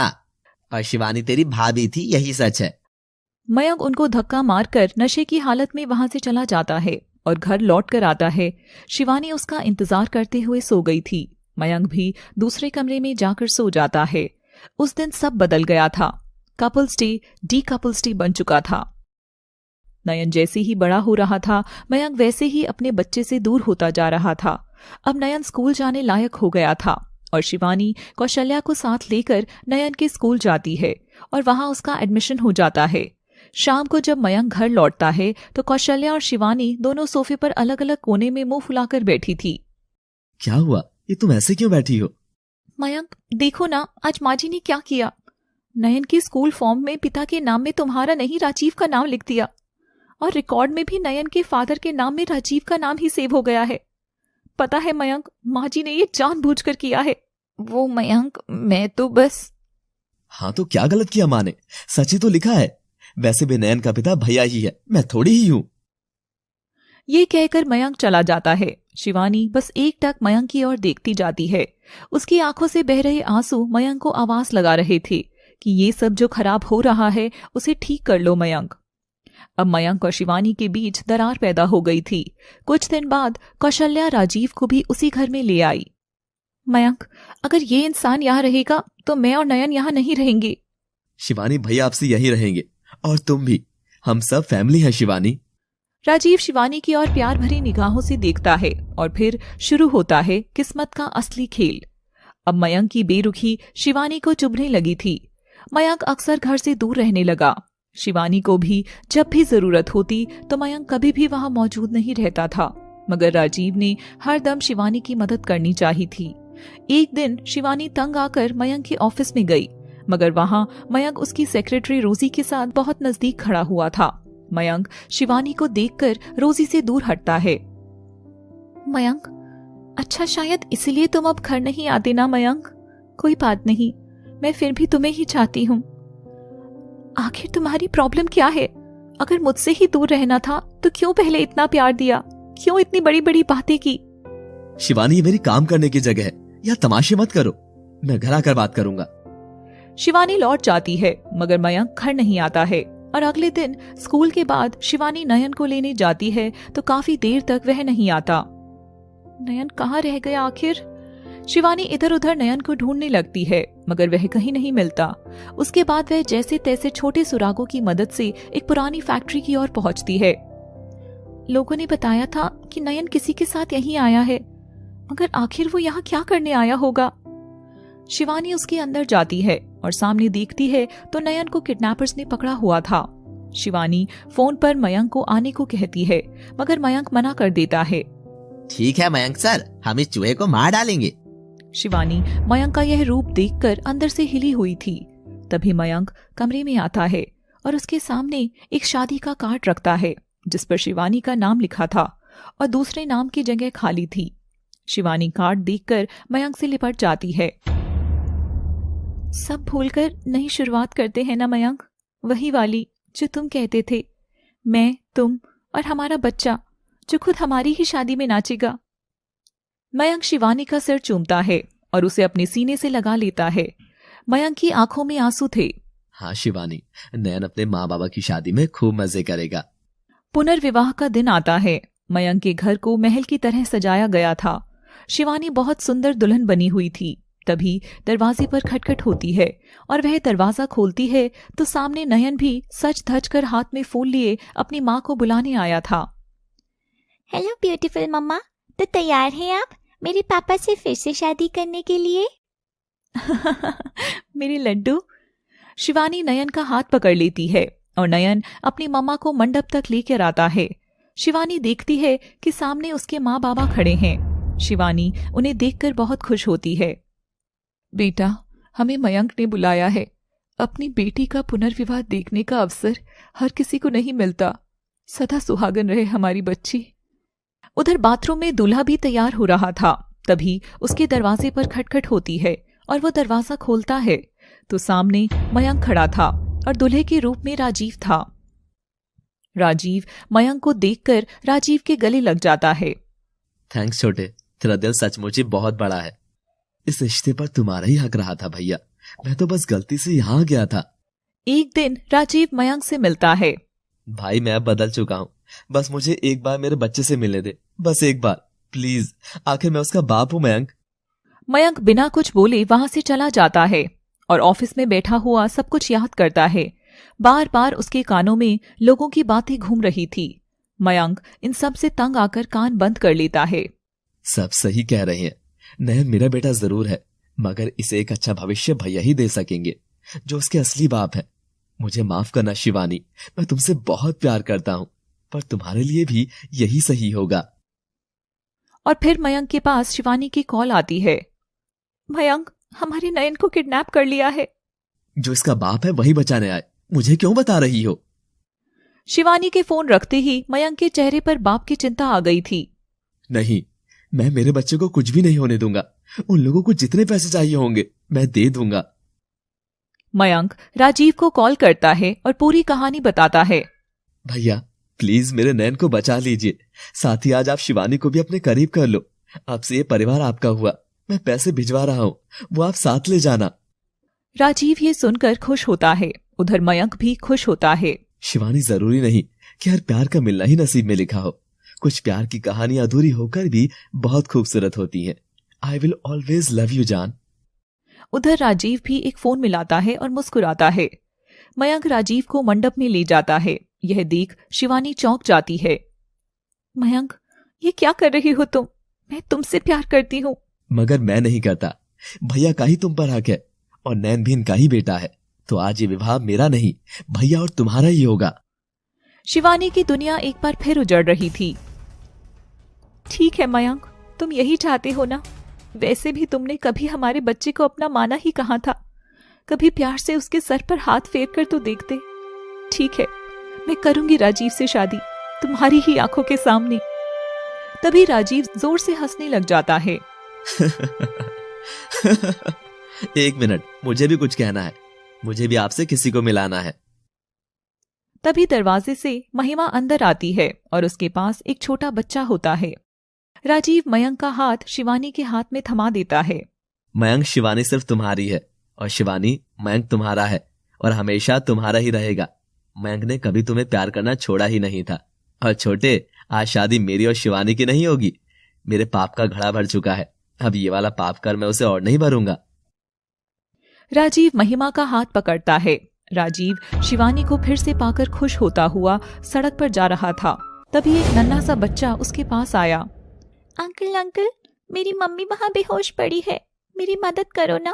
और शिवानी तेरी भाभी थी, यही सच है। मयंक उनको धक्का मारकर नशे की हालत में वहां से चला जाता है और घर लौट कर आता है। शिवानी उसका इंतजार करते हुए सो गई थी। मयंक भी दूसरे कमरे में जाकर सो जाता है। उस दिन सब बदल गया था। Couples day D couples day बन चुका था। नयन जैसे ही बड़ा हो रहा था, मयंक वैसे ही अपने बच्चे से दूर होता जा रहा था। अब नयन स्कूल जाने लायक हो गया था और शिवानी कौशल्या को साथ लेकर नयन के स्कूल जाती है और वहां उसका एडमिशन हो जाता है। शाम को जब मयंक घर लौटता है तो कौशल्या और शिवानी दोनों सोफे पर अलग अलग कोने में मुंह फुलाकर बैठी थी। क्या हुआ, ये तुम ऐसे क्यों बैठी हो? मयंक देखो ना, आज माँ जी ने क्या किया। नयन की स्कूल फॉर्म में पिता के नाम में तुम्हारा नहीं राजीव का नाम लिख दिया और रिकॉर्ड में भी नयन के फादर के नाम में राजीव का नाम ही सेव हो गया है। पता है मयंक, माँ जी ने ये जानबूझकर किया है। वो मयंक, मैं तो बस। हाँ तो क्या गलत किया माँ ने? सच ही तो लिखा है। वैसे भी नयन का पिता भैया ही है, मैं थोड़ी ही हूं। ये कहकर मयंक चला जाता है। शिवानी बस एकटक मयंक की ओर देखती जाती है। उसकी आंखों से बह रहे आंसू मयंक को आवाज लगा रहे थे कि ये सब जो खराब हो रहा है उसे ठीक कर लो मयंक। अब मयंक और शिवानी के बीच दरार पैदा हो गई थी। कुछ दिन बाद कौशल्या राजीव को भी उसी घर में ले आई। मयंक, अगर ये इंसान यहाँ रहेगा तो मैं और नयन यहाँ नहीं रहेंगे। शिवानी भैया आपसे यहीं रहेंगे और तुम भी, हम सब फैमिली है शिवानी। राजीव शिवानी की ओर प्यार भरी निगाहों से देखता है और फिर शुरू होता है किस्मत का असली खेल। अब मयंक की बेरुखी शिवानी को चुभने लगी थी। मयंक अक्सर घर से दूर रहने लगा। शिवानी को भी जब भी जरूरत होती तो मयंक कभी भी वहां मौजूद नहीं रहता था, मगर राजीव ने हर दम शिवानी की मदद करनी चाहिए थी। एक दिन शिवानी तंग आकर मयंक के ऑफिस में गई, मगर वहां मयंक उसकी सेक्रेटरी रोजी के साथ बहुत नजदीक खड़ा हुआ था। मयंक शिवानी को देखकर रोजी से दूर हटता है। मयंक, अच्छा शायद इसलिए तुम अब घर नहीं आते ना मयंक। कोई बात नहीं, मैं फिर भी तुम्हें ही चाहती हूँ। आखिर तुम्हारी प्रॉब्लम क्या है? अगर मुझसे ही दूर रहना था तो क्यों पहले इतना प्यार दिया? क्यों इतनी बड़ी बड़ी बातें की? शिवानी, ये मेरी काम करने की जगह है, या तमाशे मत करो। मैं घर आकर बात करूंगा। शिवानी लौट जाती है, मगर मयंक घर नहीं आता है और अगले दिन स्कूल के बाद शिवानी नयन को लेने जाती है तो काफी देर तक वह नहीं आता। नयन कहाँ रह गया आखिर? शिवानी इधर उधर नयन को ढूंढने लगती है, मगर वह कहीं नहीं मिलता। उसके बाद वह जैसे तैसे छोटे सुरागों की मदद से एक पुरानी फैक्ट्री की ओर पहुंचती है। लोगों ने बताया था कि नयन किसी के साथ यहीं आया है, मगर आखिर वो यहाँ क्या करने आया होगा? शिवानी उसके अंदर जाती है और सामने देखती है तो नयन को किडनैपर्स ने पकड़ा हुआ था। शिवानी फोन पर मयंक को आने को कहती है, मगर मयंक मना कर देता है। ठीक है मयंक सर, हम इस चूहे को मार डालेंगे। शिवानी मयंक का यह रूप देखकर अंदर से हिली हुई थी। तभी मयंक कमरे में आता है और उसके सामने एक शादी का कार्ड रखता है जिस पर शिवानी का नाम लिखा था और दूसरे नाम की जगह खाली थी। शिवानी कार्ड देखकर मयंक से लिपट जाती है। सब भूलकर नई शुरुआत करते हैं ना मयंक, वही वाली जो तुम कहते थे, मैं, तुम और हमारा बच्चा जो खुद हमारी ही शादी में नाचेगा। मयंक शिवानी का सिर चूमता है और उसे अपने सीने से लगा लेता है। मयंक की आंखों में आंसू थे। हाँ शिवानी, नयन अपने माँ बाबा की शादी में खूब मजे करेगा। पुनर्विवाह का दिन आता है। मयंक के घर को महल की तरह सजाया गया था। शिवानी बहुत सुंदर दुल्हन बनी हुई थी। तभी दरवाजे पर खटखट होती है और वह दरवाजा खोलती है तो सामने नयन भी सज धज कर हाथ में फूल लिए अपनी माँ को बुलाने आया था। हेलो ब्यूटीफुल मम्मा, तो तैयार हैं आप मेरे पापा से फिर से शादी करने के लिए? मेरी लड्डू। शिवानी नयन का हाथ पकड़ लेती है और नयन अपनी मम्मा को मंडप तक लेकर आता है। शिवानी देखती है कि सामने उसके माँ बाबा खड़े हैं। शिवानी उन्हें देखकर बहुत खुश होती है। बेटा, हमें मयंक ने बुलाया है। अपनी बेटी का पुनर्विवाह देखने का अवसर हर किसी को नहीं मिलता। सदा सुहागन रहे हमारी बच्ची। उधर बाथरूम में दूल्हा भी तैयार हो रहा था। तभी उसके दरवाजे पर खटखट होती है और वो दरवाजा खोलता है तो सामने मयंक खड़ा था और दूल्हे के रूप में राजीव था। राजीव मयंक को देखकर राजीव के गले लग जाता है। थैंक्स छोटे, तेरा दिल सचमुच ही बहुत बड़ा है। इस रिश्ते पर तुम्हारा ही हक रहा था भैया, मैं तो बस गलती से यहाँ गया था। एक दिन राजीव मयंक से मिलता है। भाई मैं अब बदल चुका हूँ, बस मुझे एक बार मेरे बच्चे से मिलने दे, बस एक बार प्लीज। आखिर मैं उसका बाप हूँ मयंक। मयंक बिना कुछ बोले वहां से चला जाता है और ऑफिस में बैठा हुआ सब कुछ याद करता है। बार बार उसके कानों में लोगों की बातें घूम रही थी। मयंक इन सब से तंग आकर कान बंद कर लेता है। सब सही कह रहे हैं, नयन मेरा बेटा जरूर है, मगर इसे एक अच्छा भविष्य भैया ही दे सकेंगे जो उसके असली बाप है। मुझे माफ करना शिवानी, मैं तुमसे बहुत प्यार करता हूँ, पर तुम्हारे लिए भी यही सही होगा। और फिर मयंक के पास शिवानी की कॉल आती है। मयंक, हमारे नयन को किडनैप कर लिया है। जो इसका बाप है वही बचाने आए, मुझे क्यों बता रही हो? शिवानी के फोन रखते ही मयंक के चेहरे पर बाप की चिंता आ गई थी। नहीं, मैं मेरे बच्चे को कुछ भी नहीं होने दूंगा। उन लोगों को जितने पैसे चाहिए होंगे मैं दे दूंगा। मयंक राजीव को कॉल करता है और पूरी कहानी बताता है। भैया प्लीज मेरे नयन को बचा लीजिए, साथ ही आज आप शिवानी को भी अपने करीब कर लो। आपसे ये परिवार आपका हुआ, मैं पैसे भिजवा रहा हूँ, वो आप साथ ले जाना। राजीव ये सुनकर खुश होता है, उधर मयंक भी खुश होता है। शिवानी, जरूरी नहीं कि हर प्यार का मिलना ही नसीब में लिखा हो, कुछ प्यार की कहानी अधूरी होकर भी बहुत खूबसूरत होती है। I will always love you जान। उधर राजीव भी एक फोन मिलाता है और मुस्कुराता है। मयंक राजीव को मंडप में ले जाता है। यह देख शिवानी चौंक जाती है। मयंक, ये क्या कर रही हो तुम? मैं तुमसे प्यार करती हूँ। मगर मैं नहीं करता, भैया का ही तुम पर हक है, और नैन भी इनका ही बेटा है, तो आज ये विवाह मेरा नहीं भैया और तुम्हारा ही होगा। शिवानी की दुनिया एक बार फिर उजड़ रही थी। ठीक है मयंक, तुम यही चाहते हो ना? वैसे भी तुमने कभी हमारे बच्चे को अपना माना ही कहा था, कभी प्यार से उसके सर पर हाथ फेर कर तो देखते। ठीक है, मैं करूंगी राजीव से शादी, तुम्हारी ही आंखों के सामने। तभी राजीव जोर से हंसने लग जाता है। एक मिनट, मुझे भी कुछ कहना है, मुझे भी आपसे किसी को मिलाना है। तभी दरवाजे से महिमा अंदर आती है और उसके पास एक छोटा बच्चा होता है। राजीव मयंक का हाथ शिवानी के हाथ में थमा देता है। मयंक, शिवानी सिर्फ तुम्हारी है और शिवानी मयंक तुम्हारा है और हमेशा तुम्हारा ही रहेगा। मयंक ने कभी तुम्हें प्यार करना छोड़ा ही नहीं था। और छोटे, आज शादी मेरी और शिवानी की नहीं होगी। मेरे पाप का घड़ा भर चुका है, अब ये वाला पाप कर मैं उसे और नहीं भरूंगा। राजीव महिमा का हाथ पकड़ता है। राजीव शिवानी को फिर से पाकर खुश होता हुआ सड़क पर जा रहा था। तभी एक नन्हा सा बच्चा उसके पास आया। अंकल अंकल, मेरी मम्मी वहाँ बेहोश पड़ी है, मेरी मदद करो ना।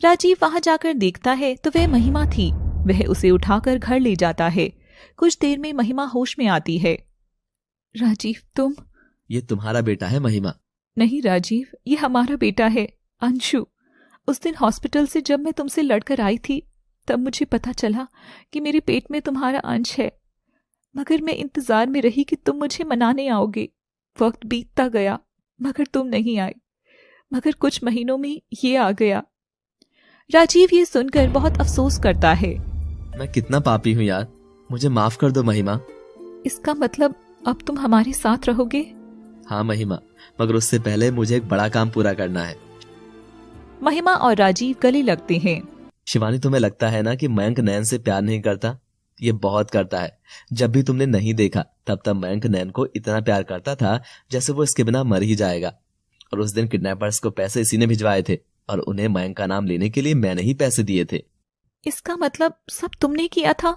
राजीव वहां जाकर देखता है तो वह महिमा थी। वह उसे उठाकर घर ले जाता है। कुछ देर में महिमा होश में आती है। राजीव, तुम? ये तुम्हारा बेटा है महिमा? नहीं राजीव, ये हमारा बेटा है, अंशु। उस दिन हॉस्पिटल से जब मैं तुमसे लड़कर आई थी, तब मुझे पता चला कि मेरे पेट में तुम्हारा अंश है, मगर मैं इंतजार में रही कि तुम मुझे मनाने आओगे। वक्त बीतता गया मगर तुम नहीं आए, मगर कुछ महीनों में ये आ गया। राजीव ये सुनकर बहुत अफसोस करता है। मैं कितना पापी हूँ यार, मुझे माफ कर दो महिमा। इसका मतलब अब तुम हमारे साथ रहोगे? हाँ महिमा, मगर उससे पहले मुझे एक बड़ा काम पूरा करना है। महिमा और राजीव गले लगते हैं। शिवानी, तुम्हें लगता है ना कि मयंक नैन से प्यार नहीं करता? ये बहुत करता है। जब भी तुमने नहीं देखा तब तब मयंक नैन को इतना प्यार करता था जैसे वो इसके बिना मर ही जाएगा। और उस दिन किडनैपर्स को पैसे इसी ने भिजवाए थे और उन्हें मयंक का नाम लेने के लिए मैंने ही पैसे दिए थे। इसका मतलब सब तुमने किया था?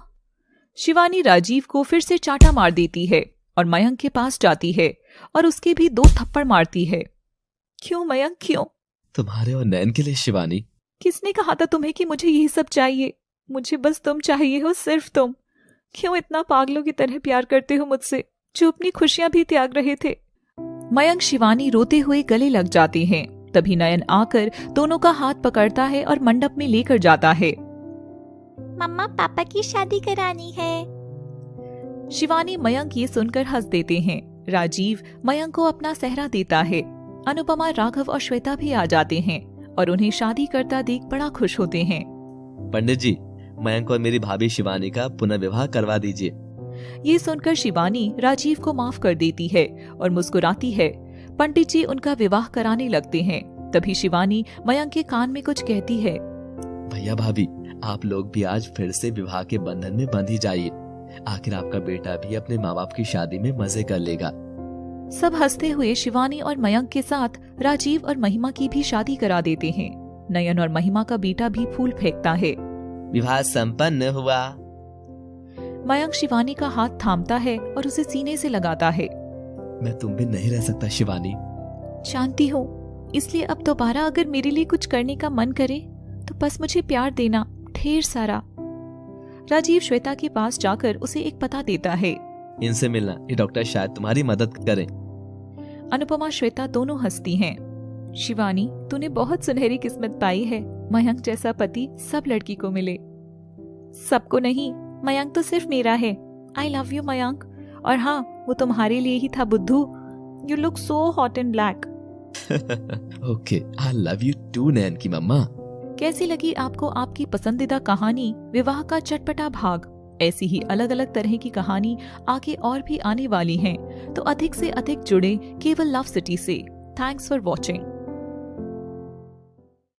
शिवानी राजीव को फिर से चाटा मार देती है और मयंक के पास जाती है और उसके भी 2 थप्पड़ मारती है। क्यों मयंक, क्यों? तुम्हारे और नैन के लिए शिवानी। किसने कहा था तुम्हें कि मुझे ये सब चाहिए? मुझे बस तुम चाहिए हो, सिर्फ तुम। क्यों इतना पागलों की तरह प्यार करते हो मुझसे, जो अपनी खुशियां भी त्याग रहे थे? मयंक शिवानी रोते हुए गले लग जाते हैं। तभी नयन आकर दोनों का हाथ पकड़ता है और मंडप में लेकर जाता है। मम्मा, पापा की शादी करानी है। शिवानी मयंक ये सुनकर हंस देते हैं। राजीव मयंक को अपना सेहरा देता है। अनुपमा, राघव और श्वेता भी आ जाते हैं और उन्हें शादी करता देख बड़ा खुश होते हैं। पंडित जी, मयंक और मेरी भाभी शिवानी का पुनर्विवाह करवा दीजिए। ये सुनकर शिवानी राजीव को माफ कर देती है और मुस्कुराती है। पंडित जी उनका विवाह कराने लगते हैं। तभी शिवानी मयंक के कान में कुछ कहती है। भैया भाभी, आप लोग भी आज फिर से विवाह के बंधन में बंध ही जाइए। आखिर आपका बेटा भी अपने माँ बाप की शादी में मजे कर लेगा। सब हंसते हुए शिवानी और मयंक के साथ राजीव और महिमा की भी शादी करा देते हैं। नयन और महिमा का बेटा भी फूल फेंकता है। विवाह संपन्न हुआ। मयंक शिवानी का हाथ थामता है और उसे सीने से लगाता है। मैं तुम भी नहीं रह सकता शिवानी। जानती हूँ, इसलिए अब दोबारा अगर मेरे लिए कुछ करने का मन करे तो बस मुझे प्यार देना, ढेर सारा। राजीव श्वेता के पास जाकर उसे एक पता देता है। इनसे मिलना, ये डॉक्टर शायद तुम्हारी मदद करें। अनुपमा श्वेता दोनों हंसती हैं। शिवानी, तूने बहुत सुनहरी किस्मत पाई है। मयंक जैसा पति सब लड़की को मिले। सबको नहीं, मयंक तो सिर्फ मेरा है। I love you Mayank. और हाँ, वो तुम्हारे लिए ही था बुद्धू। You look so hot and black. Okay, I love you too Nain की मम्मा। कैसी लगी आपको आपकी पसंदीदा कहानी विवाह का चटपटा भाग? ऐसी ही अलग अलग तरह की कहानी आगे और भी आने वाली हैं, तो अधिक से अधिक जुड़े केवल लव सिटी से। Thanks for watching.